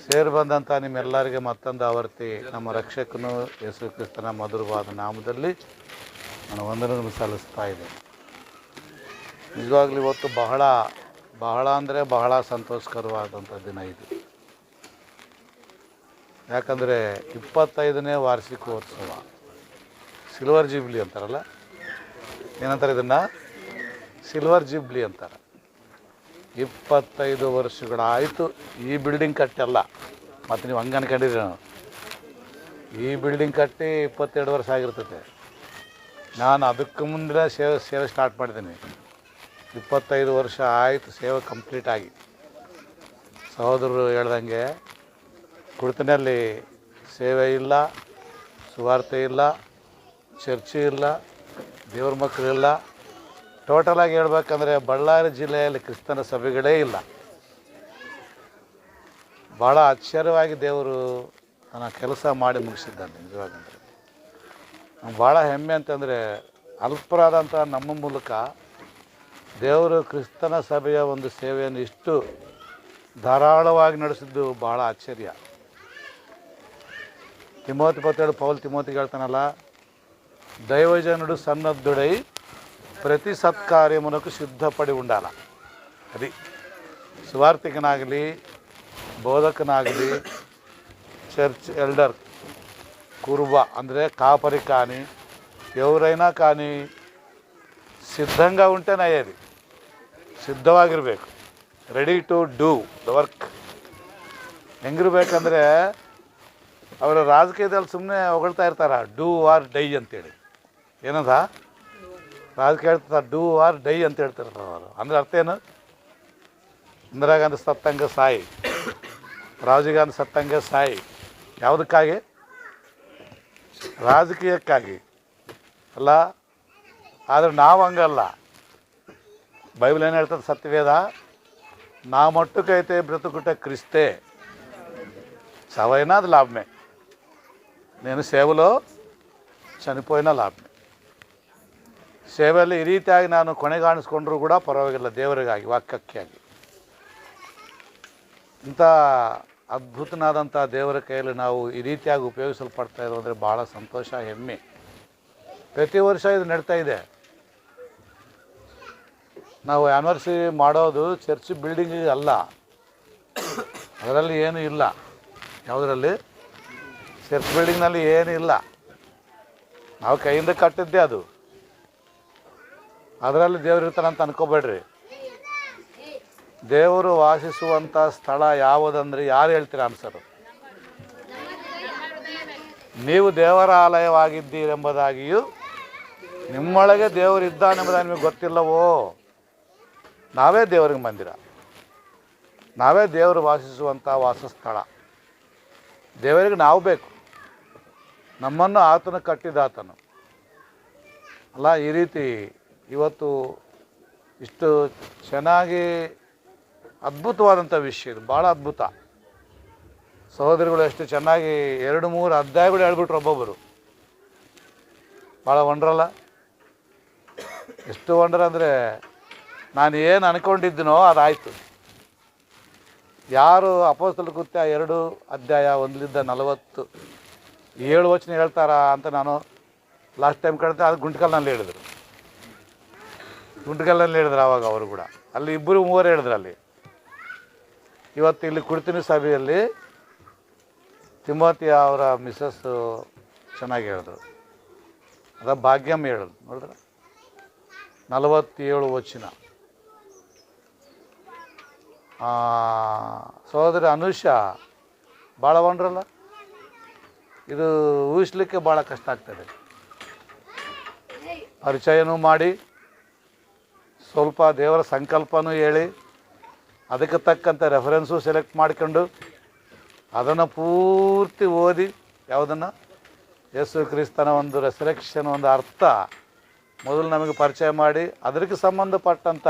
ಸೇರಿ ಬಂದಂಥ ನಿಮ್ಮೆಲ್ಲರಿಗೆ ಮತ್ತೊಂದು ಆವರ್ತಿ ನಮ್ಮ ರಕ್ಷಕನು ಯೇಸು ಕ್ರಿಸ್ತನ ಮಧುರವಾದ ನಾಮದಲ್ಲಿ ನಾನು ವಂದನೆಯನ್ನು ಸಲ್ಲಿಸ್ತಾ ಇದ್ದೇನೆ. ನಿಜವಾಗ್ಲೂ ಇವತ್ತು ಬಹಳ ಅಂದರೆ ಬಹಳ ಸಂತೋಷಕರವಾದಂಥ ದಿನ ಇದು. ಯಾಕಂದರೆ 25ನೇ ವಾರ್ಷಿಕೋತ್ಸವ, ಸಿಲ್ವರ್ ಜೂಬ್ಲಿ ಅಂತಾರಲ್ಲ, ಏನಂತಾರೆ ಇದನ್ನು? ಸಿಲ್ವರ್ ಜೂಬ್ಲಿ ಅಂತಾರೆ. 25 ವರ್ಷಗಳಾಯಿತು ಈ ಬಿಲ್ಡಿಂಗ್ ಕಟ್ಟಲ್ಲ. ಮತ್ತು ನೀವು ಹಂಗೆ ಅನ್ಕೊಂಡಿರಿ, ನಾನು ಈ ಬಿಲ್ಡಿಂಗ್ ಕಟ್ಟಿ 22 ವರ್ಷ ಆಗಿರ್ತೈತೆ. ನಾನು ಅದಕ್ಕೆ ಮುಂದೆ ಸೇವೆ ಸ್ಟಾರ್ಟ್ ಮಾಡಿದ್ದೀನಿ. 25 ವರ್ಷ ಆಯಿತು ಸೇವೆ ಕಂಪ್ಲೀಟ್ ಆಗಿ. ಸಹೋದರರು ಹೇಳ್ದಂಗೆ ಕುಡಿತನಲ್ಲಿ ಸೇವೆ ಇಲ್ಲ, ಸುವಾರ್ತೆ ಇಲ್ಲ, ಚರ್ಚೆ ಇಲ್ಲ, ದೇವ್ರ ಮಕ್ಕಳಿಲ್ಲ. ಟೋಟಲಾಗಿ ಹೇಳ್ಬೇಕಂದ್ರೆ ಬಳ್ಳಾರಿ ಜಿಲ್ಲೆಯಲ್ಲಿ ಕ್ರಿಸ್ತನ ಸಭೆಗಳೇ ಇಲ್ಲ. ಭಾಳ ಆಶ್ಚರ್ಯವಾಗಿ ದೇವರು ತನ್ನ ಕೆಲಸ ಮಾಡಿ ಮುಗಿಸಿದ್ದಾನೆ. ನಿಜವಾಗಂದರೆ ನಮ್ಗೆ ಭಾಳ ಹೆಮ್ಮೆ ಅಂತಂದರೆ, ಅಲ್ಪರಾದಂಥ ನಮ್ಮ ಮೂಲಕ ದೇವರು ಕ್ರಿಸ್ತನ ಸಭೆಯ ಒಂದು ಸೇವೆಯನ್ನು ಇಷ್ಟು ಧಾರಾಳವಾಗಿ ನಡೆಸಿದ್ದು ಭಾಳ ಆಶ್ಚರ್ಯ. ತಿಮೋತಿ 17 ಪೌಲ್ ತಿಮೋತಿಗೆ ಹೇಳ್ತಾನಲ್ಲ, ದೈವಜನುಡು ಸನ್ನದ್ಧುಡೈ ಪ್ರತಿ ಸತ್ಕಾರ್ಯಮನಕ್ಕೂ ಸಿದ್ಧಪಡಿ ಉಂಡಾಲ. అది సువార్థికనాగలి, ಬೋಧಕನಾಗಲಿ, చర్చ్ ఎల్డర్, కుర్బ ಅಂದರೆ కాపరి కానీ ఎవరైనా కానీ సిద్ధంగా ఉంటేనే అయ్యేది. ಸಿದ್ಧವಾಗಿರಬೇಕು, ready to do the work. ಹೆಂಗಿರ್ಬೇಕಂದ್ರೆ ಅವರು ರಾಜಕೀಯದಲ್ಲಿ ಸುಮ್ಮನೆ ಹೊಗಳ್ತಾ ಇರ್ತಾರೆ, ಡೂ ಆರ್ ಡೈ ಅಂತೇಳಿ. ಏನದ ರಾಜಕೀಯ ಹೇಳ್ತಾರೆ, ಡೂ ಆರ್ ಡೈ ಅಂತ ಹೇಳ್ತಿರ್ತಾರೆ ಅವರು. ಅಂದರೆ ಅರ್ಥ ಏನು? ಇಂದಿರಾ ಗಾಂಧಿ ಸತ್ತಂಗೆ ಸಾಯಿ, ರಾಜೀವ್ ಗಾಂಧಿ ಸತ್ತಂಗೆ ಸಾಯಿ. ಯಾವುದಕ್ಕಾಗಿ? ರಾಜಕೀಯಕ್ಕಾಗಿ ಅಲ್ಲ. ಆದರೆ ನಾವು ಹಂಗಲ್ಲ. బైబిల్ ಏನು ಹೇಳ್ತದೆ? సత్యవేద నా మట్టుకైతే బ్రతుకుట క్రీస్తే, చావైనా అది లాభమే, నేను ಸೇವೆలో ಚನಿಪೋಯಿನ ಲಾಭನೆ. ಸೇವೆಯಲ್ಲಿ ಈ ರೀತಿಯಾಗಿ ನಾನು ಕೊನೆಗಾಣಿಸ್ಕೊಂಡ್ರೂ ಕೂಡ ಪರವಾಗಿಲ್ಲ, ದೇವರಿಗಾಗಿ, ವಾಕ್ಯಕ್ಕಾಗಿ. ಇಂಥ ಅದ್ಭುತನಾದಂಥ ದೇವರ ಕೈಯಲ್ಲಿ ನಾವು ಈ ರೀತಿಯಾಗಿ ಉಪಯೋಗಿಸಲ್ಪಡ್ತಾ ಇರೋದು ಅಂದರೆ ಭಾಳ ಸಂತೋಷ, ಹೆಮ್ಮೆ. ಪ್ರತಿ ವರ್ಷ ಇದು ನಡೀತಾ ಇದೆ. ನಾವು ಆ್ಯನಿವರ್ಸರಿ ಮಾಡೋದು ಚರ್ಚ್ ಬಿಲ್ಡಿಂಗಿಗೆ ಅಲ್ಲ, ಅದರಲ್ಲಿ ಏನೂ ಇಲ್ಲ. ಯಾವುದರಲ್ಲಿ? ಚರ್ಚ್ ಬಿಲ್ಡಿಂಗ್ನಲ್ಲಿ ಏನೂ ಇಲ್ಲ. ನಾವು ಕೈಯಿಂದ ಕಟ್ಟಿದ್ದೆ ಅದು. ಅದರಲ್ಲಿ ದೇವರು ಇರ್ತಾನಂತ ಅನ್ಕೋಬೇಡ್ರಿ. ದೇವರು ವಾಸಿಸುವಂಥ ಸ್ಥಳ ಯಾವುದಂದ್ರೆ ಯಾರು ಹೇಳ್ತೀರಾ? ಆನ್ಸರು ನೀವು ದೇವರ ಆಲಯವಾಗಿದ್ದೀರೆಂಬುದಾಗಿಯೂ ನಿಮ್ಮೊಳಗೆ ದೇವರು ಇದ್ದಾನೆಂಬುದಾಗಿ ನಿಮಗೆ ಗೊತ್ತಿಲ್ಲವೋ? ನಾವೇ ದೇವರಿಗೆ ಮಂದಿರ, ನಾವೇ ದೇವರು ವಾಸಿಸುವಂಥ ವಾಸಸ್ಥಳ. ದೇವರಿಗೆ ನಾವು ಬೇಕು, ನಮ್ಮನ್ನು ಆತನು ಕಟ್ಟಿದಾತನು ಅಲ್ಲ. ಈ ರೀತಿ ಇವತ್ತು ಇಷ್ಟು ಚೆನ್ನಾಗಿ ಅದ್ಭುತವಾದಂಥ ವಿಷಯ ಇದು, ಭಾಳ ಅದ್ಭುತ. ಸಹೋದರಿಗಳು ಎಷ್ಟು ಚೆನ್ನಾಗಿ 2-3 ಅಧ್ಯಾಯಗಳು ಹೇಳ್ಬಿಟ್ರು ಒಬ್ಬೊಬ್ಬರು. ಭಾಳ ವಂಡ್ರಲ್ಲ, ಎಷ್ಟು ವಂಡ್ರ ಅಂದರೆ ನಾನು ಏನು ಅಂದ್ಕೊಂಡಿದ್ದೀನೋ ಅದಾಯಿತು. ಯಾರು ಅಪೊಸ್ತಲರ ಕೃತ್ಯ 2 ಅಧ್ಯಾಯ 1-47 ವಚನ ಹೇಳ್ತಾರಾ ಅಂತ ನಾನು ಲಾಸ್ಟ್ ಟೈಮ್ ಕಳಿತೆ. ಅದು ಗುಂಟ್ಕಲ್ನಲ್ಲಿ ಹೇಳಿದ್ರು, ಆವಾಗ ಅವರು ಕೂಡ ಅಲ್ಲಿ 2-3 ಹೇಳಿದ್ರು ಅಲ್ಲಿ. ಇವತ್ತು ಇಲ್ಲಿ ಕುಡಿತೀನಿ ಸಭೆಯಲ್ಲಿ ತಿಮೋತಿ ಅವರ ಮಿಸ್ಸಸ್ಸು ಚೆನ್ನಾಗಿ ಹೇಳಿದ್ರು. ಅದ ಭಾಗ್ಯಮ್ಮ ಹೇಳಿದ್ರು, ನೋಡಿದ್ರೆ 47 ವಚನ. ಸಹೋದರಿ ಅನುಷಾ ಭಾಳ ವಂಡ್ರಲ್ಲ. ಇದು ಊಹಿಸ್ಲಿಕ್ಕೆ ಭಾಳ ಕಷ್ಟ ಆಗ್ತದೆ. ಪರಿಚಯನೂ ಮಾಡಿ, ಸ್ವಲ್ಪ ದೇವರ ಸಂಕಲ್ಪನೂ ಹೇಳಿ, ಅದಕ್ಕೆ ತಕ್ಕಂಥ ರೆಫರೆನ್ಸು ಸೆಲೆಕ್ಟ್ ಮಾಡಿಕೊಂಡು ಅದನ್ನು ಪೂರ್ತಿ ಓದಿ, ಯಾವುದನ್ನು? ಯೇಸು ಕ್ರಿಸ್ತನ ಒಂದು ರೆಸರೆಕ್ಷನ್, ಒಂದು ಅರ್ಥ ಮೊದಲು ನಮಗೆ ಪರಿಚಯ ಮಾಡಿ, ಅದಕ್ಕೆ ಸಂಬಂಧಪಟ್ಟಂಥ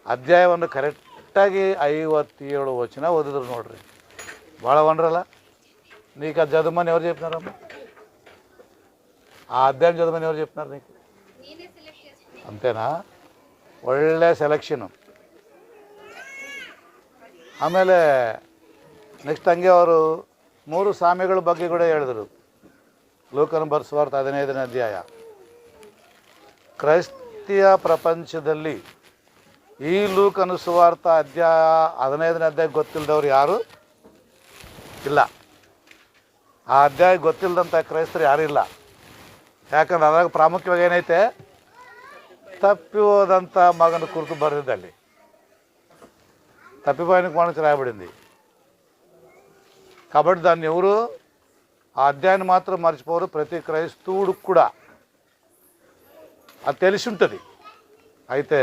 ಅಧ್ಯಾಯವನ್ನು ಕರೆಕ್ಟಾಗಿ 57 ವಚನ ಓದಿದ್ರು ನೋಡ್ರಿ. ಭಾಳ ವಂಡ್ರಲ್ಲ. నీకు ఆ చదవమని ఎవరు చెప్పినారమ్మా? ఆ అధ్యాయం చదవమని ఎవరు చెప్పినారు నీకు? అంతేనా? ಒಳ್ಳೆ ಸೆಲೆಕ್ಷನು. ಆಮೇಲೆ ನೆಕ್ಸ್ಟ್ ಹಂಗೆ ಅವರು 3 ಸ್ವಾಮಿಗಳ ಬಗ್ಗೆ ಕೂಡ ಹೇಳಿದರು. ಲೂಕನ ಬರೆಸುವಾರ್ತೆ 15ನೇ ಅಧ್ಯಾಯ. ಕ್ರೈಸ್ತಿಯ ಪ್ರಪಂಚದಲ್ಲಿ ಈ ಲೂಕನ ಸುವಾರ್ಥ ಅಧ್ಯಾಯ 15ನೇ ಅಧ್ಯಾಯ ಗೊತ್ತಿಲ್ಲದವ್ರು ಯಾರು ಇಲ್ಲ. ಆ ಅಧ್ಯಾಯ ಗೊತ್ತಿಲ್ಲದಂಥ ಕ್ರೈಸ್ತರು ಯಾರೂ ಇಲ್ಲ. ಯಾಕಂದ್ರೆ ಅದ್ರಾಗ ಪ್ರಾಮುಖ್ಯವಾಗಿ ಏನೈತೆ, ತಪ್ಪಿ ಹೋದಂಥ ಮಗನ ಕುರಿತು ಬರೆದಿದ್ದಲ್ಲಿ తప్పిపోయినకు మనకు రాయబడింది. కాబట్టి దాన్ని ఎవరు ఆ అధ్యాయాన్ని మాత్రం మర్చిపోరు. ప్రతి క్రైస్తవుడికి కూడా అది తెలిసి ఉంటుంది. అయితే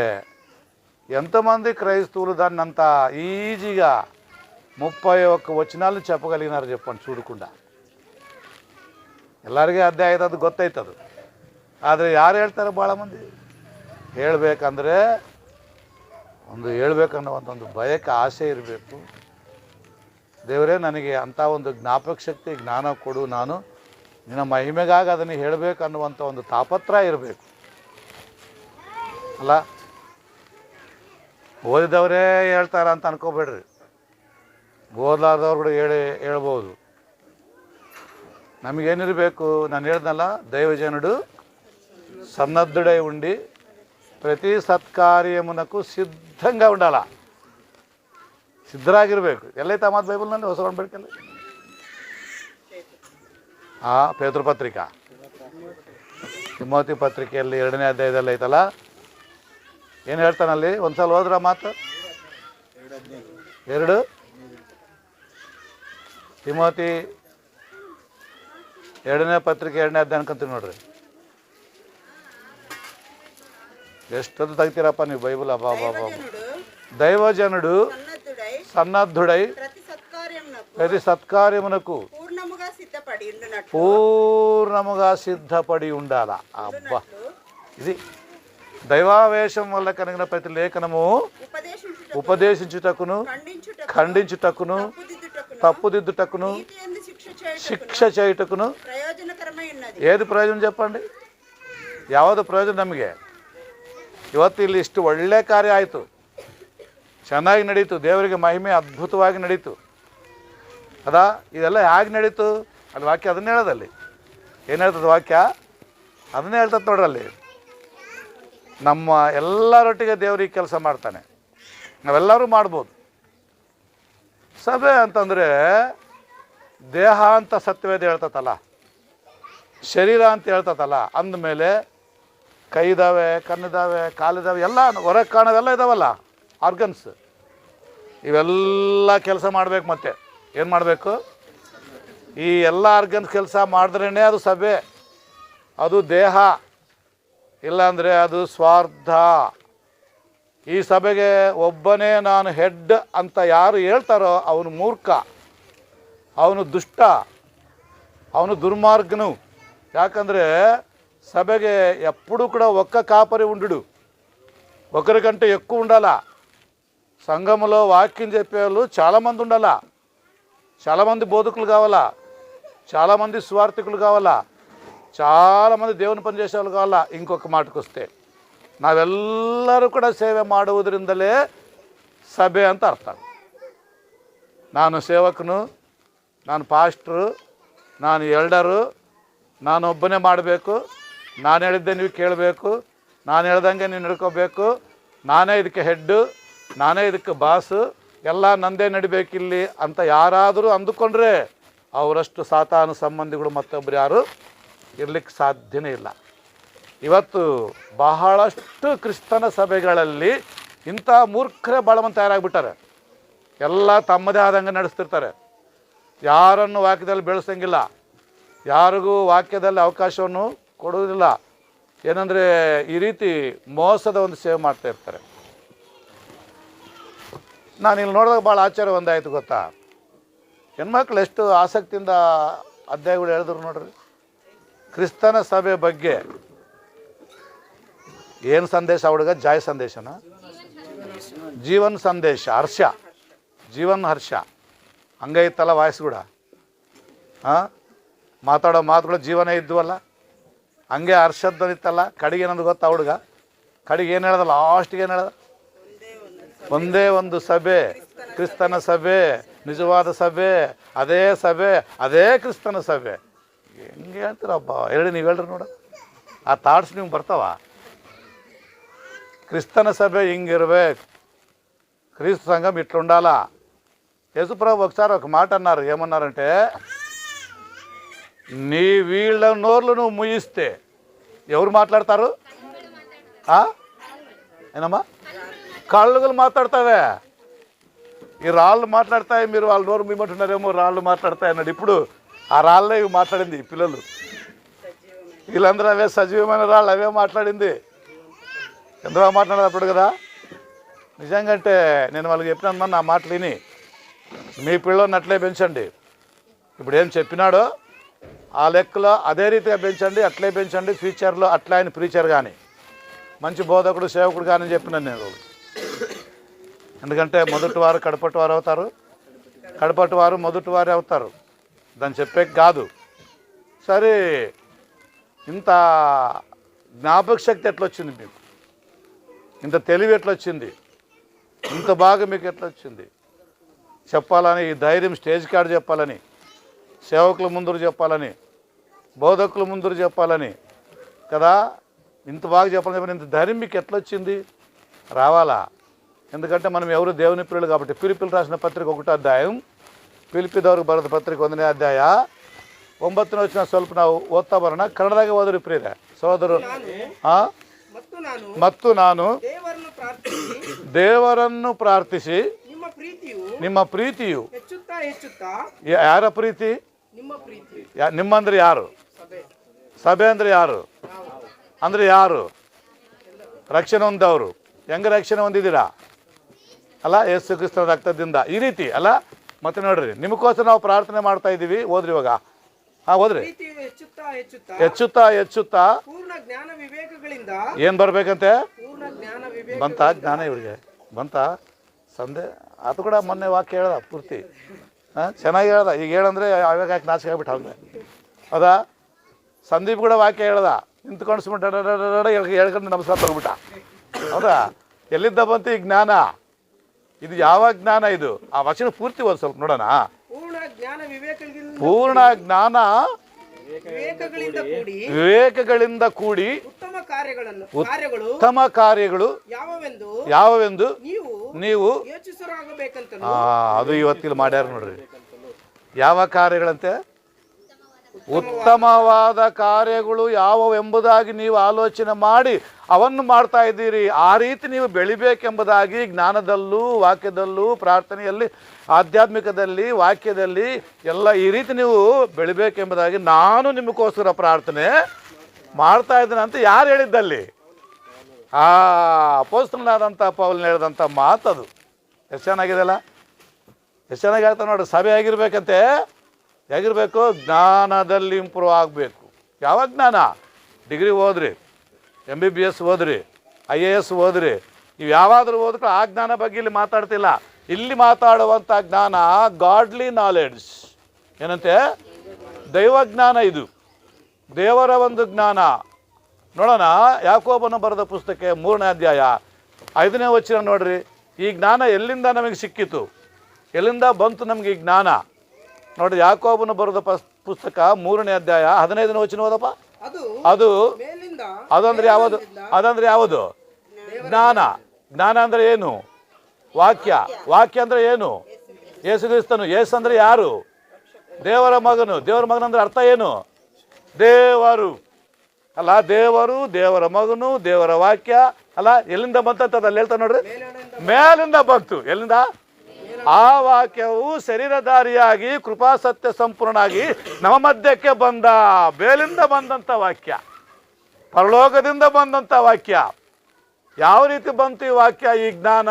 ఎంతమంది క్రైస్తవులు దాన్ని అంత ఈజీగా 31 వచనాలను చెప్పగలిగినారు చెప్పండి చూడకుండా. ಎಲ್ಲರಿಗೂ ಅಧ್ಯಾಯ ಅದು ಗೊತ್ತಾಯ್ತದು. ಆದರೆ ಯಾರು ಹೇಳ್ತಾರೆ, ಭಾಳ ಮಂದಿ ಹೇಳಬೇಕಂದ್ರೆ ಹೇಳ್ಬೇಕನ್ನೋ ಒಂದು ಬಯಕೆ, ಆಸೆ ಇರಬೇಕು. ದೇವರೇ ನನಗೆ ಅಂಥ ಒಂದು ಜ್ಞಾಪಕ ಶಕ್ತಿ, ಜ್ಞಾನ ಕೊಡು, ನಾನು ನಿನ್ನ ಮಹಿಮೆಗಾಗಿ ಅದನ್ನು ಹೇಳಬೇಕನ್ನುವಂಥ ಒಂದು ತಾಪತ್ರಯ ಇರಬೇಕು ಅಲ್ಲ. ಓದಿದವರೇ ಹೇಳ್ತಾರೆ ಅಂತ ಅನ್ಕೋಬೇಡ್ರಿ, ಓದಲಾರ್ದವ್ರು ಕೂಡ ಹೇಳ್ಬೋದು. ನಮಗೇನಿರಬೇಕು, ನಾನು ಹೇಳ್ದಲ್ಲ, దైవజనుడు సన్నద్ధుడై ఉండి ప్రతి సత్కార్యమునకు సిద్ధంగా ఉండాల. ಸಿದ್ಧರಾಗಿರ್ಬೇಕು. ಎಲ್ಲೈತೆ ಮಾತು ಬೈಬಲ್ನಲ್ಲಿ? ಹೊಸ ಒಡಂಬಡಿಕೆಯಲ್ಲಿ ಪೇತ್ರ ಪತ್ರಿಕಾ, ತಿಮೋತಿ ಪತ್ರಿಕೆಯಲ್ಲಿ 2ನೇ ಅಧ್ಯಾಯದಲ್ಲಿ ಐತಲ್ಲ, ಏನು ಹೇಳ್ತಾನಲ್ಲಿ? ಒಂದ್ಸಲ ಹೋದ್ರ ಮಾತು 2 ತಿಮೋತಿ 2ನೇ ಪತ್ರಿಕೆ 2ನೇ ಅಧ್ಯಾಯ ಅನ್ಕೊಂತೀವಿ ನೋಡ್ರಿ. ಎಷ್ಟೊಂದು ತೆಗ್ತೀರಪ್ಪ ನೀವು ಬೈಬಲ್. దైవజనుడు సన్నద్ధుడై ప్రతి సత్కార్యమునకు పూర్ణముగా సిద్ధపడి ఉండాల. అబ్బా, ఇది దైవావేశం వల్ల కలిగిన ప్రతి లేఖనము ఉపదేశించుటకును, ఖండించుటకును, తప్పుదిద్దుటకును, ಶಿಕ್ಷ చేయుటకును. ఏది ప్రయోజనం చెప్పండి? ಯಾವುದು ಪ್ರಯೋಜನ ನಮಗೆ? ಇವತ್ತು ಇಲ್ಲಿ ಇಷ್ಟು ಒಳ್ಳೆ ಕಾರ್ಯ ಆಯಿತು, ಚೆನ್ನಾಗಿ ನಡೀತು, ದೇವರಿಗೆ ಮಹಿಮೆ ಅದ್ಭುತವಾಗಿ ನಡೀತು ಅದಾ. ಇದೆಲ್ಲ ಹೇಗೆ ನಡೀತು? ಅಲ್ಲಿ ವಾಕ್ಯ ಅದನ್ನೇ ಹೇಳೋದಲ್ಲಿ. ಏನು ಹೇಳ್ತದೆ ವಾಕ್ಯ? ಅದನ್ನೇ ಹೇಳ್ತದೆ ನೋಡ್ರಲ್ಲಿ. ನಮ್ಮ ಎಲ್ಲರೊಟ್ಟಿಗೆ ದೇವ್ರಿಗೆ ಕೆಲಸ ಮಾಡ್ತಾನೆ, ನಾವೆಲ್ಲರೂ ಮಾಡ್ಬೋದು. ಸಭೆ ಅಂತಂದರೆ ದೇಹ ಅಂತ ಸತ್ಯವೇದ ಹೇಳ್ತತಲ್ಲ, ಶರೀರ ಅಂತ ಹೇಳ್ತತಲ್ಲ. ಅಂದಮೇಲೆ ಕೈ ಇದ್ದಾವೆ, ಕಣ್ಣಿದ್ದಾವೆ, ಕಾಲಿದ್ದಾವೆ, ಎಲ್ಲ ಹೊರಗೆ ಕಾಣೋವೆಲ್ಲ ಇದ್ದಾವಲ್ಲ ಆರ್ಗನ್ಸ್. ಇವೆಲ್ಲ ಕೆಲಸ ಮಾಡಬೇಕು. ಮತ್ತೆ ಏನು ಮಾಡಬೇಕು? ಈ ಎಲ್ಲ ಆರ್ಗನ್ಸ್ ಕೆಲಸ ಮಾಡಿದ್ರೇ ಅದು ಸಭೆ, ಅದು ದೇಹ. ಇಲ್ಲಾಂದರೆ ಅದು ಸ್ವಾರ್ಥ. ಈ ಸಭೆಗೆ ಒಬ್ಬನೇ ನಾನು ಹೆಡ್ ಅಂತ ಯಾರು ಹೇಳ್ತಾರೋ ಅವನು ಮೂರ್ಖ, ಅವನು ದುಷ್ಟ, ಅವನು ದುರ್ಮಾರ್ಗನು. ಯಾಕಂದರೆ సభకి ఎప్పుడు కూడా ఒక్క కాపరి ఉండు, ఒకరికంటే ఎక్కువ ఉండాలా. సంఘములో వాక్యం చెప్పేవాళ్ళు చాలామంది ఉండాలా, చాలామంది బోధకులు కావాలా, చాలామంది స్వార్థికులు కావాలా, చాలామంది దేవుని పని చేసేవాళ్ళు కావాలా. ఇంకొక మాటకు వస్తే ನಾವೆಲ್ಲರೂ ಕೂಡ ಸೇವೆ ಮಾಡುವುದರಿಂದಲೇ ಸಭೆ ಅಂತ ಅರ್ಥ. ನಾನು ಸೇವಕನು, ನಾನು ಪಾಸ್ಟ್ರು, ನಾನು ಎಲ್ಡರು, ನಾನೊಬ್ಬನೇ ಮಾಡಬೇಕು, ನಾನು ಹೇಳಿದ್ದೆ ನೀವು ಕೇಳಬೇಕು, ನಾನು ಹೇಳ್ದಂಗೆ ನೀವು ನಡ್ಕೋಬೇಕು, ನಾನೇ ಇದಕ್ಕೆ ಹೆಡ್ಡು, ನಾನೇ ಇದಕ್ಕೆ ಬಾಸು, ಎಲ್ಲ ನಂದೇ ನಡಿಬೇಕಿಲ್ಲಿ ಅಂತ ಯಾರಾದರೂ ಅಂದುಕೊಂಡ್ರೆ ಅವರಷ್ಟು ಸಾತಾನು ಸಂಬಂಧಿಗಳು ಮತ್ತೊಬ್ಬರು ಯಾರು ಇರಲಿಕ್ಕೆ ಸಾಧ್ಯನೇ ಇಲ್ಲ. ಇವತ್ತು ಬಹಳಷ್ಟು ಕ್ರಿಸ್ತನ ಸಭೆಗಳಲ್ಲಿ ಇಂಥ ಮೂರ್ಖರೇ ಭಾಳ ಮಂದಿ ತಯಾರಾಗಿಬಿಟ್ಟಾರೆ. ಎಲ್ಲ ತಮ್ಮದೇ ಆದಂಗೆ ನಡೆಸ್ತಿರ್ತಾರೆ, ಯಾರನ್ನು ವಾಕ್ಯದಲ್ಲಿ ಬೆಳೆಸಂಗಿಲ್ಲ, ಯಾರಿಗೂ ವಾಕ್ಯದಲ್ಲಿ ಅವಕಾಶವನ್ನು ಕೊಡುವುದಿಲ್ಲ. ಏನಂದರೆ ಈ ರೀತಿ ಮೋಸದ ಒಂದು ಸೇವೆ ಮಾಡ್ತಾ ಇರ್ತಾರೆ. ನಾನು ಇಲ್ಲಿ ನೋಡಿದಾಗ ಭಾಳ ಆಶ್ಚರ್ಯ ಒಂದಾಯಿತು ಗೊತ್ತಾ. ಹೆಣ್ಮಕ್ಳು ಎಷ್ಟು ಆಸಕ್ತಿಯಿಂದ ಅಧ್ಯಾಯಗಳು ಹೇಳಿದ್ರು ನೋಡ್ರಿ. ಕ್ರಿಸ್ತನ ಸಭೆ ಬಗ್ಗೆ ಏನು ಸಂದೇಶ ಹುಡುಗ? ಜಾಯ್ ಸಂದೇಶನ, ಜೀವನ್ ಸಂದೇಶ, ಹರ್ಷ, ಜೀವನ್ ಹರ್ಷ ಹಂಗೈತಲ್ಲ ವಾಯ್ಸ್ ಕೂಡ. ಮಾತಾಡೋ ಮಾತುಗಳು ಜೀವನ ಇದ್ವಲ್ಲ, ಹಂಗೆ ಹರ್ಷದ್ದಿತ್ತಲ್ಲ. ಕಡೆಗೆ ಏನಂದು ಗೊತ್ತಾ ಹುಡುಗ? ಕಡೆಗೆ ಏನು ಹೇಳ್ದ? ಲಾಸ್ಟಿಗೆ ಏನು ಹೇಳ್ದ? ಒಂದೇ ಒಂದು ಸಭೆ, ಕ್ರಿಸ್ತನ ಸಭೆ, ನಿಜವಾದ ಸಭೆ, ಅದೇ ಕ್ರಿಸ್ತನ ಸಭೆ. ಹೆಂಗೆ ಹೇಳ್ತೀರಪ್ಪ, ನೀವು ಹೇಳ್ರಿ ನೋಡ, ಆ ಥಾಟ್ಸ್ ನಿಮ್ಗೆ ಬರ್ತಾವ? ಕ್ರಿಸ್ತನ ಸಭೆ ಹಿಂಗಿರ್ಬೇಕು, క్రీస్తు సంఘం ఇట్లుండాలా. యేసుప్రభు ఒకసారి ఒక మాట అన్నారు, ఏమన్నారంటే, నీ వీళ్ళ నోర్లు నువ్వు ముయిస్తే ఎవరు మాట్లాడతారు? ఏనమ్మా? కళ్ళుగులు మాట్లాడతావే, ఈ రాళ్ళు మాట్లాడతాయి, మీరు వాళ్ళ నోరు మీమంటున్నారేమో, రాళ్ళు మాట్లాడతాయి అన్నాడు. ఇప్పుడు ఆ రాళ్ళే ఇవి మాట్లాడింది పిల్లలు, వీళ్ళందరూ అవే సజీవమైన రాళ్ళు, అవే మాట్లాడింది. ఎందుకు మాట్లాడేటప్పుడు కదా. నిజంగా అంటే నేను వాళ్ళకి చెప్పినాను, నా మాటలు విని మీ పిల్లల్ని అట్లే పెంచండి. ఇప్పుడు ఏం చెప్పినాడో ఆ లెక్కలో అదే రీతిగా పెంచండి, అట్లే పెంచండి. ఫ్యూచర్లో అట్లా ఆయన ప్రీచర్ కానీ మంచి బోధకుడు సేవకుడు కానీ చెప్పినాను నేను. ఎందుకంటే మొదటి వారు కడపటి వారు అవుతారు, కడపటి వారు మొదటి వారే అవుతారు. దాన్ని చెప్పే కాదు. సరే, ఇంత జ్ఞాపక శక్తి ఎట్లా వచ్చింది మీకు? ఇంత తెలివి ఎట్లా వచ్చింది? ఇంత బాగా మీకు ఎట్లా వచ్చింది? చెప్పాలని, ఈ ధైర్యం స్టేజ్ కాడ చెప్పాలని, సేవకుల ముందరు చెప్పాలని, బోధకుల ముందరు చెప్పాలని కదా, ఇంత బాగా చెప్పాలని, ఇంత ధైర్యం మీకు ఎట్లా వచ్చింది? రావాలా? ఎందుకంటే మనం ఎవరు దేవుని ప్రియులు కాబట్టి. ఫిలిప్పీలు రాసిన పత్రిక 1వ అధ్యాయం, ಫಿಲಿಪ್ಪಿದವ್ರಿಗೆ ಬರೆದ ಪತ್ರಿಕೆ 1ನೇ ಅಧ್ಯಾಯ 9ನೇ ವಚನ ಸ್ವಲ್ಪ ನಾವು ಓದ್ತಾ ಬರೋಣ. ಕನ್ನಡದಾಗ ಓದ್ರಿ ಪ್ರಿಯರೇ ಸಹೋದರರು. ಮತ್ತು ನಾನು ದೇವರನ್ನು ಪ್ರಾರ್ಥಿಸಿ, ನಿಮ್ಮ ಪ್ರೀತಿಯು ಯಾರ ಪ್ರೀತಿ? ನಿಮ್ಮಂದ್ರೆ ಯಾರು? ಸಭೆ ಅಂದ್ರೆ ಯಾರು? ಅಂದ್ರೆ ಯಾರು? ರಕ್ಷಣೆ ಹೊಂದವರು. ಹೆಂಗೆ ರಕ್ಷಣೆ ಹೊಂದಿದ್ದೀರಾ ಅಲ್ಲ? ಯೇಸು ಕ್ರಿಸ್ತನ ರಕ್ತದಿಂದ. ಈ ರೀತಿ ಅಲ್ಲ. ಮತ್ತೆ ನೋಡ್ರಿ, ನಿಮಗೋಸ್ಕರ ನಾವು ಪ್ರಾರ್ಥನೆ ಮಾಡ್ತಾ ಇದ್ದೀವಿ. ಓದ್ರಿ ಇವಾಗ. ಓದ್ರಿ. ಹೆಚ್ಚುತ್ತಾ ಹೆಚ್ಚುತ್ತಾ ಏನ್ ಬರ್ಬೇಕಂತೆ? ಬಂತ ಜ್ಞಾನ ಇವ್ರಿಗೆ? ಬಂತ ಸಂದೆ? ಅದು ಕೂಡ ಮೊನ್ನೆ ವಾಕ್ಯ ಹೇಳ್ದ ಪೂರ್ತಿ. ಚೆನ್ನಾಗಿ ಹೇಳ್ದ. ಈಗ ಹೇಳಂದ್ರೆ ಅವಾಗ ಯಾಕೆ ನಾಚಿಕೆ ಆಗ್ಬಿಟ್ಟು ಅವ್ರೆ ಹೌದಾ? ಸಂದೀಪ್ ಕೂಡ ವಾಕ್ಯ ಹೇಳ್ದ, ನಿಂತ್ಕೊಂಡು ಸುಮ್ಮನೆ ಹೇಳ್ಕೊಂಡು ನಮಸ್ಕಾರ ತಗೋಬಿಟ್ಟ. ಹೌದಾ? ಎಲ್ಲಿದ್ದ ಬಂತು ಈ ಜ್ಞಾನ? ಇದು ಯಾವ ಜ್ಞಾನ ಇದು? ಆ ವಚನ ಪೂರ್ತಿ ಒಂದು ಸ್ವಲ್ಪ ನೋಡೋಣ. ಪೂರ್ಣ ಜ್ಞಾನ ವಿವೇಕಗಳಿಂದ ಕೂಡಿ ಉತ್ತಮ ಕಾರ್ಯಗಳು ಯಾವೆಂದು ನೀವು ಅದು ಇವತ್ತಿಲ್ಲಿ ಮಾಡ್ಯಾರ ನೋಡ್ರಿ. ಯಾವ ಕಾರ್ಯಗಳಂತೆ? ಉತ್ತಮವಾದ ಕಾರ್ಯಗಳು ಯಾವುವೆಂಬುದಾಗಿ ನೀವು ಆಲೋಚನೆ ಮಾಡಿ ಅವನ್ನು ಮಾಡ್ತಾ ಇದ್ದೀರಿ. ಆ ರೀತಿ ನೀವು ಬೆಳಿಬೇಕೆಂಬುದಾಗಿ ಜ್ಞಾನದಲ್ಲೂ, ವಾಕ್ಯದಲ್ಲೂ, ಪ್ರಾರ್ಥನೆಯಲ್ಲಿ, ಆಧ್ಯಾತ್ಮಿಕದಲ್ಲಿ, ವಾಕ್ಯದಲ್ಲಿ ಎಲ್ಲ ಈ ರೀತಿ ನೀವು ಬೆಳಿಬೇಕೆಂಬುದಾಗಿ ನಾನು ನಿಮಗೋಸ್ಕರ ಪ್ರಾರ್ಥನೆ ಮಾಡ್ತಾ ಇದ್ದೇನೆ ಅಂತ ಯಾರು ಹೇಳಿದ್ದಲ್ಲಿ? ಅಪೊಸ್ತಲನಾದಂಥ ಪೌಲನ ಹೇಳಿದಂಥ ಮಾತದು. ಎಷ್ಟು ಚೆನ್ನಾಗಿದೆಯಲ್ಲ? ಎಷ್ಟು ಚೆನ್ನಾಗಿ ಹೇಳ್ತಾ ನೋಡಿ. ಸಭೆ ಆಗಿರ್ಬೇಕಂತೆ. ಹೇಗಿರ್ಬೇಕು? ಜ್ಞಾನದಲ್ಲಿ ಇಂಪ್ರೂವ್ ಆಗಬೇಕು. ಯಾವ ಜ್ಞಾನ? ಡಿಗ್ರಿ ಓದ್ರಿ, MBBS ಓದ್ರಿ, IAS ಓದ್ರಿ, ಇವು ಯಾವಾದರೂ ಓದ್ಕೊಂಡು ಆ ಜ್ಞಾನ ಬಗ್ಗೆ ಇಲ್ಲಿ ಮಾತಾಡ್ತಿಲ್ಲ. ಇಲ್ಲಿ ಮಾತಾಡುವಂಥ ಜ್ಞಾನ ಗಾಡ್ಲಿ ನಾಲೆಡ್ಜ್. ಏನಂತೆ? ದೈವಜ್ಞಾನ. ಇದು ದೇವರ ಒಂದು ಜ್ಞಾನ. ನೋಡೋಣ, ಯಾಕೋಬನ ಬರೆದ ಪುಸ್ತಕ 3ನೇ ಅಧ್ಯಾಯ 5ನೇ ವಚನ ನೋಡ್ರಿ. ಈ ಜ್ಞಾನ ಎಲ್ಲಿಂದ ನಮಗೆ ಸಿಕ್ಕಿತು? ಎಲ್ಲಿಂದ ಬಂತು ನಮಗೆ ಈ ಜ್ಞಾನ? ನೋಡ್ರಿ, ಯಾಕೋಬನ ಬರೆದ ಪುಸ್ತಕ 3ನೇ ಅಧ್ಯಾಯ 15ನೇ ವಚನ ಓದಪ್ಪ. ಅದಂದ್ರೆ ಯಾವುದು? ಅದಂದ್ರೆ ಯಾವುದು? ಜ್ಞಾನ. ಜ್ಞಾನ ಅಂದ್ರೆ ಏನು? ವಾಕ್ಯ. ವಾಕ್ಯ ಅಂದ್ರೆ ಏನು? ಯೇಸು ಕ್ರಿಸ್ತನು. ಯೇಸು ಅಂದ್ರೆ ಯಾರು? ದೇವರ ಮಗನು. ದೇವರ ಮಗನಂದ್ರೆ ಅರ್ಥ ಏನು? ದೇವರು ಅಲ್ಲ, ದೇವರು, ದೇವರ ಮಗನು, ದೇವರ ವಾಕ್ಯ ಅಲ್ಲ. ಎಲ್ಲಿಂದ ಬಂತಂತ ಅಲ್ಲಿ ಹೇಳ್ತಾ ನೋಡ್ರಿ. ಮೇಲಿಂದ ಬಂತು. ಎಲ್ಲಿಂದ? ಆ ವಾಕ್ಯವು ಶರೀರಧಾರಿಯಾಗಿ ಕೃಪಾ ಸತ್ಯ ಸಂಪೂರ್ಣಾಗಿ ನಮ್ಮ ಮಧ್ಯಕ್ಕೆ ಬಂದ. ಬೇಲಿಂದ ಬಂದಂಥ ವಾಕ್ಯ, ಪರಲೋಕದಿಂದ ಬಂದಂಥ ವಾಕ್ಯ. ಯಾವ ರೀತಿ ಬಂತು ಈ ವಾಕ್ಯ? ಈ ಜ್ಞಾನ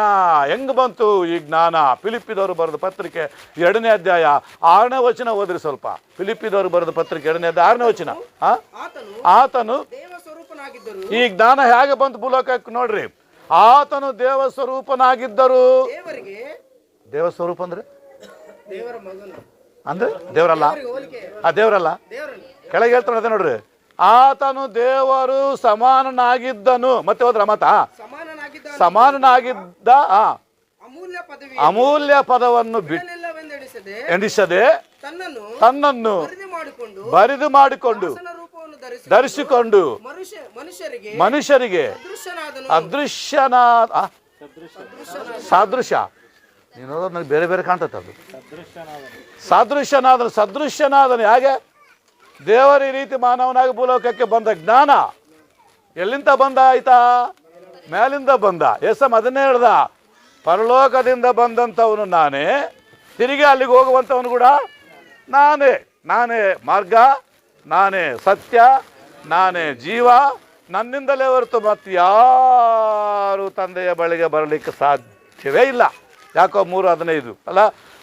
ಹೆಂಗೆ ಬಂತು ಈ ಜ್ಞಾನ? ಫಿಲಿಪ್ಪಿದವರು ಬರೆದ ಪತ್ರಿಕೆ 2ನೇ ಅಧ್ಯಾಯ 6ನೇ ವಚನ ಓದ್ರಿ ಸ್ವಲ್ಪ. ಫಿಲಿಪ್ಪಿದವರು ಬರೆದ ಪತ್ರಿಕೆ 2ನೇ ಅಧ್ಯಾಯ 6ನೇ ವಚನ. ಆತನು ಈ ಜ್ಞಾನ ಹೇಗೆ ಬಂತು ಭೂಲೋಕಕ್ಕೆ ನೋಡ್ರಿ. ಆತನು ದೇವ ಸ್ವರೂಪನಾಗಿದ್ದರು. ದೇವ ಸ್ವರೂಪ ಅಂದ್ರೆ ಅಂದ್ರೆ ದೇವರಲ್ಲ. ದೇವರಲ್ಲ. ಕೆಳಗೆ ಹೇಳ್ತಾನೆ ಅದೇ ನೋಡ್ರಿ. ಆತನು ದೇವರು ಸಮಾನನಾಗಿದ್ದನು. ಮತ್ತೆ ಹೋದ್ರ ಮತ ಸಮಾನನಾಗಿದ್ದ ಅಮೂಲ್ಯ ಪದವನ್ನು ಎಣಿಸದೆ ತನ್ನನ್ನು ಬರಿದು ಮಾಡಿಕೊಂಡು ಧರಿಸಿಕೊಂಡು ಮನುಷ್ಯರಿಗೆ ಅದೃಶ್ಯನಾದ ಸಾದೃಶ್ಯ ನೀನು ನೋಡೋದು ನನಗೆ ಬೇರೆ ಬೇರೆ ಕಾಣ್ತದೆ ಅದು ಸದೃಶ್ಯನಾದನು ಹೇಗೆ ದೇವರ ಈ ರೀತಿ ಮಾನವನಾಗಿ ಭೂಲೋಕಕ್ಕೆ ಬಂದ ಜ್ಞಾನ ಎಲ್ಲಿಂದ ಬಂದ ಆಯ್ತಾ ಮೇಲಿಂದ ಬಂದ ಅದನ್ನೇ ಹೇಳ್ದ ಪರಲೋಕದಿಂದ ಬಂದಂಥವನು ನಾನೇ ತಿರುಗಿ ಅಲ್ಲಿಗೆ ಹೋಗುವಂಥವನು ಕೂಡ ನಾನೇ ಮಾರ್ಗ ನಾನೇ ಸತ್ಯ ನಾನೇ ಜೀವ ನನ್ನಿಂದಲೇ ಹೊರತು ಮತ್ತು ಯಾರು ತಂದೆಯ ಬಳಿಗೆ ಬರಲಿಕ್ಕೆ ಸಾಧ್ಯವೇ ಇಲ್ಲ ಯಾಕೋ 3:15 ಅಲ್ಲ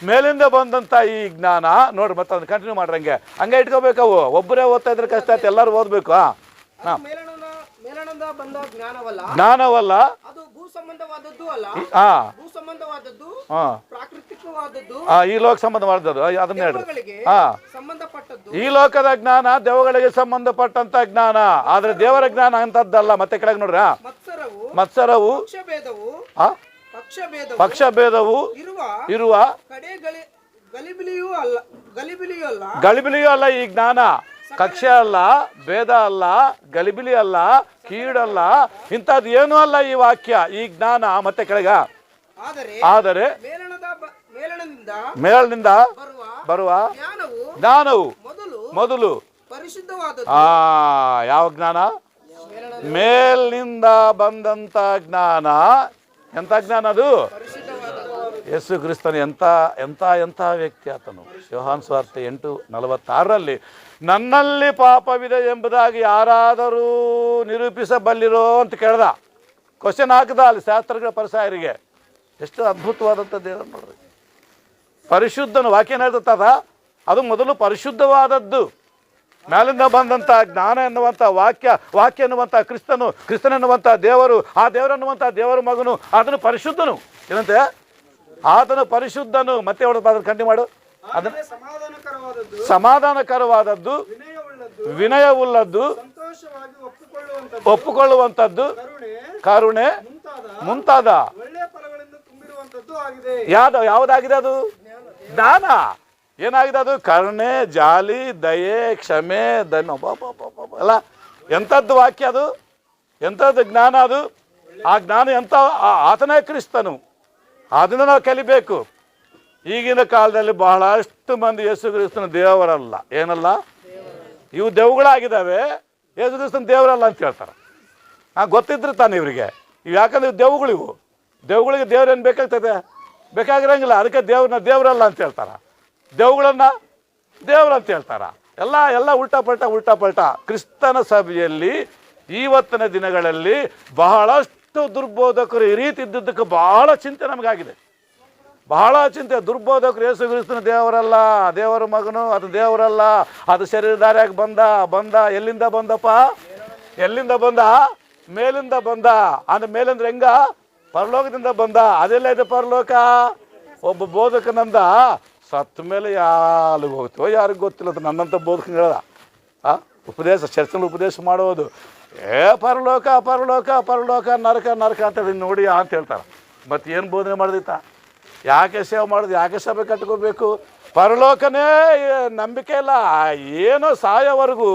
ಮೇಲಿಂದ ಬಂದಂಥ ಈ ಜ್ಞಾನ ನೋಡ್ರಿ ಮತ್ತೆ ಅದನ್ನು ಕಂಟಿನ್ಯೂ ಮಾಡ್ರಂಗೆ ಹಂಗೆ ಇಟ್ಕೋಬೇಕವು ಒಬ್ಬರೇ ಓದ್ತಾ ಇದ್ರೆ ಕಷ್ಟ ಆಯ್ತು ಎಲ್ಲರೂ ಓದಬೇಕು ಜ್ಞಾನವಲ್ಲ ಈ ಲೋಕ ಸಂಬಂಧವಾದದ್ದು ಅದನ್ನ ಹೇಳಿ ಈ ಲೋಕದ ಜ್ಞಾನ ದೇವಗಳಿಗೆ ಸಂಬಂಧಪಟ್ಟಂತ ಜ್ಞಾನ ಆದ್ರೆ ದೇವರ ಜ್ಞಾನ ಅಂತದ್ದಲ್ಲ ಮತ್ತೆ ಕೆಳಗೆ ನೋಡ್ರ ಮತ್ಸರವು ಪಕ್ಷಭೇದವು ಇರುವ ಗಲಿಬಿಲಿಯೂ ಅಲ್ಲ ಈ ಜ್ಞಾನ ಕಕ್ಷೆ ಅಲ್ಲ ಭೇದ ಅಲ್ಲ ಗಲಿಬಿಲಿ ಅಲ್ಲ ಕೀಡಲ್ಲ ಇಂಥದ್ದು ಏನೂ ಅಲ್ಲ ಈ ವಾಕ್ಯ ಈ ಜ್ಞಾನ ಮತ್ತೆ ಕೆಳಗ ಆದರೆ ಮೇಲಿನಿಂದ ಬರುವ ಜ್ಞಾನವು ಮೊದಲು ಯಾವ ಜ್ಞಾನ ಮೇಲಿನಿಂದ ಬಂದಂತ ಜ್ಞಾನ ಎಂತ ಜ್ಞಾನ ಅದು ಯೇಸು ಕ್ರಿಸ್ತನು ಎಂತ ವ್ಯಕ್ತಿ ಆತನು ಯೋಹಾನ್ ಸುವಾರ್ತೆ 8:46 ನನ್ನಲ್ಲಿ ಪಾಪವಿದೆ ಎಂಬುದಾಗಿ ಯಾರಾದರೂ ನಿರೂಪಿಸಬಲ್ಲಿರೋ ಅಂತ ಕೇಳ್ದ ಕ್ವಶನ್ ಹಾಕಿದ ಅಲ್ಲಿ ಶಾಸ್ತ್ರಜ್ಞ ಪರಿಸಾಯರಿಗೆ ಎಷ್ಟು ಅದ್ಭುತವಾದಂಥ ದೇವರು ನೋಡ್ರಿ ಪರಿಶುದ್ಧನು ವಾಕ್ಯ ಹೇಳ್ತದ ಅದು ಮೊದಲು ಪರಿಶುದ್ಧವಾದದ್ದು ಮೇಲಿಂದ ಬಂದಂಥ ಜ್ಞಾನ ಎನ್ನುವಂಥ ವಾಕ್ಯ ಎನ್ನುವಂಥ ಕ್ರಿಸ್ತನೆನ್ನುವಂಥ ದೇವರು ಆ ದೇವರನ್ನುವಂಥ ದೇವರ ಮಗನು ಅದನ್ನು ಪರಿಶುದ್ಧನು ಏನಂತೆ ಆತನು ಪರಿಶುದ್ಧನು ಮತ್ತೆ ಅದನ್ನು ಕಂಟಿ ಮಾಡು ಅದನ್ನು ಸಮಾಧಾನಕರವಾದದ್ದು ವಿನಯವುಳ್ಳದ್ದು ಒಪ್ಪುಕೊಳ್ಳುವಂಥದ್ದು ಕರುಣೆ ಮುಂತಾದ ಯಾವುದಾಗಿದೆ ಅದು ಜ್ಞಾನ ಏನಾಗಿದೆ ಅದು ಕರುಣೆ ಜಾಲಿ ದಯೆ ಕ್ಷಮೆ ಅಲ್ಲ ಎಂಥದ್ದು ವಾಕ್ಯ ಅದು ಎಂಥದ್ದು ಜ್ಞಾನ ಅದು ಆ ಜ್ಞಾನ ಎಂಥ ಆತನೇ ಕ್ರಿಸ್ತನು ಅದನ್ನು ನಾವು ಕಲಿಬೇಕು ಈಗಿನ ಕಾಲದಲ್ಲಿ ಬಹಳಷ್ಟು ಮಂದಿ ಯೇಸು ಕ್ರಿಸ್ತನ ದೇವರಲ್ಲ ಏನಲ್ಲ ಇವು ದೆವ್ವಗಳಾಗಿದ್ದಾವೆ ಯೇಸು ಕ್ರಿಸ್ತನ ದೇವರಲ್ಲ ಅಂತ ಹೇಳ್ತಾರೆ ಗೊತ್ತಿದ್ರೆ ತಾನೆ ಇವರಿಗೆ ಇವು ಯಾಕಂದ್ರೆ ಇವು ದೆವ್ವಗಳಿಗೆ ದೇವ್ರೇನು ಬೇಕಾಗ್ತದೆ ಬೇಕಾಗಿರಂಗಿಲ್ಲ ಅದಕ್ಕೆ ದೇವರಲ್ಲ ಅಂತ ಹೇಳ್ತಾರೆ ದೆವ್ವಗಳನ್ನು ದೇವ್ರಂತ ಹೇಳ್ತಾರ ಎಲ್ಲ ಉಲ್ಟಾ ಪಲ್ಟ ಕ್ರಿಸ್ತನ ಸಭೆಯಲ್ಲಿ ಇವತ್ತಿನ ದಿನಗಳಲ್ಲಿ ಬಹಳಷ್ಟು ದುರ್ಬೋಧಕರು ಈ ರೀತಿ ಇದ್ದುದಕ್ಕೆ ಬಹಳ ಚಿಂತೆ ನಮಗಾಗಿದೆ ಬಹಳ ಚಿಂತೆ ದುರ್ಬೋಧಕರು ಯೇಸು ಕ್ರಿಸ್ತನ ದೇವರಲ್ಲ ದೇವರ ಮಗನು ಅದು ದೇವರಲ್ಲ ಅದು ಶರೀರಧಾರಿಯಾಗಿ ಬಂದ ಎಲ್ಲಿಂದ ಬಂದ ಮೇಲಿಂದ ಬಂದ ಅಂದ್ರೆ ಮೇಲಿಂದ್ರೆ ಹೆಂಗ ಪರಲೋಕದಿಂದ ಬಂದ ಅದೆಲ್ಲ ಇದೆ ಪರಲೋಕ ಒಬ್ಬ ಬೋಧಕನಂದ ಸತ್ತ ಮೇಲೆ ಯಾರಿಗೆ ಹೋಗ್ತೀವೋ ಯಾರಿಗೆ ಗೊತ್ತಿಲ್ಲ ಅಂತ ನನ್ನಂಥ ಬೋಧಕ ಹೇಳ್ದ ಚರ್ಚಲ್ಲಿ ಉಪದೇಶ ಮಾಡೋದು ಪರಲೋಕ ನರಕ ಅಂತೇಳಿ ನೋಡಿ ಅಂತ ಹೇಳ್ತಾರೆ ಮತ್ತೆ ಏನು ಬೋಧನೆ ಮಾಡ್ದಿತ್ತ ಯಾಕೆ ಸೇವೆ ಮಾಡೋದು ಯಾಕೆ ಸಭೆ ಕಟ್ಕೋಬೇಕು ಪರಲೋಕನೇ ನಂಬಿಕೆ ಇಲ್ಲ ಏನೋ ಸಾಯೋವರೆಗೂ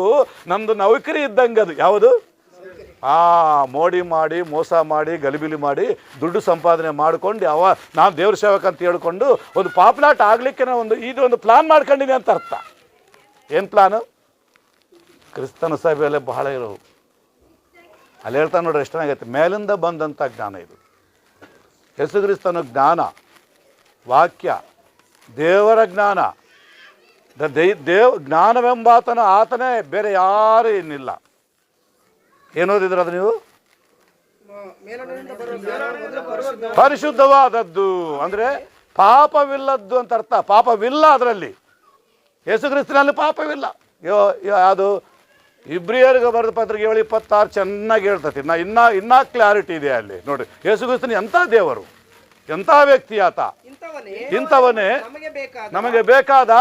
ನಮ್ಮದು ನೌಕರಿ ಇದ್ದಂಗೆ ಅದು ಯಾವುದು ಮೋಡಿ ಮಾಡಿ ಮೋಸ ಮಾಡಿ ಗಲಿಬಿಲಿ ಮಾಡಿ ದುಡ್ಡು ಸಂಪಾದನೆ ಮಾಡ್ಕೊಂಡು ನಾನು ದೇವ್ರ ಸೇವಕ ಅಂತ ಹೇಳ್ಕೊಂಡು ಒಂದು ಪಾಪ್ಯುಲಾಟ್ ಆಗಲಿಕ್ಕೆ ಒಂದು ಪ್ಲಾನ್ ಮಾಡ್ಕೊಂಡಿದೆ ಅಂತ ಅರ್ಥ ಏನು ಪ್ಲಾನು ಕ್ರಿಸ್ತನ ಸಭೆಯಲ್ಲೇ ಬಹಳ ಇರೋವು ಅಲ್ಲಿ ಹೇಳ್ತಾ ನೋಡ್ರಿ ಎಷ್ಟು ಚೆನ್ನಾಗೈತೆ ಮೇಲಿಂದ ಬಂದಂಥ ಜ್ಞಾನ ಇದು ಯೇಸು ಕ್ರಿಸ್ತನ ಜ್ಞಾನ ವಾಕ್ಯ ದೇವರ ಜ್ಞಾನ ಜ್ಞಾನವೆಂಬಾತನ ಆತನೇ ಬೇರೆ ಯಾರೂ ಇನ್ನಿಲ್ಲ ಏನೋದಿದ್ರು ಅದು ನೀವು ಪರಿಶುದ್ಧವಾದದ್ದು ಅಂದ್ರೆ ಪಾಪವಿಲ್ಲದ್ದು ಅಂತ ಅರ್ಥ ಪಾಪವಿಲ್ಲ ಅದರಲ್ಲಿ ಯೇಸು ಕ್ರಿಸ್ತನಲ್ಲಿ ಪಾಪವಿಲ್ಲ ಅದು ಇಬ್ರಿಯರಿಗೆ ಬರೆದ ಪತ್ರಿಕೆ 7:26 ಚೆನ್ನಾಗಿ ಹೇಳ್ತತಿ ಇನ್ನ ಕ್ಲಾರಿಟಿ ಇದೆ ಅಲ್ಲಿ ನೋಡ್ರಿ ಯೇಸು ಕ್ರಿಸ್ತನ ಎಂಥ ದೇವರು ಎಂಥ ವ್ಯಕ್ತಿ ಆತ ಇಂಥವನೇ ನಮಗೆ ಬೇಕಾದ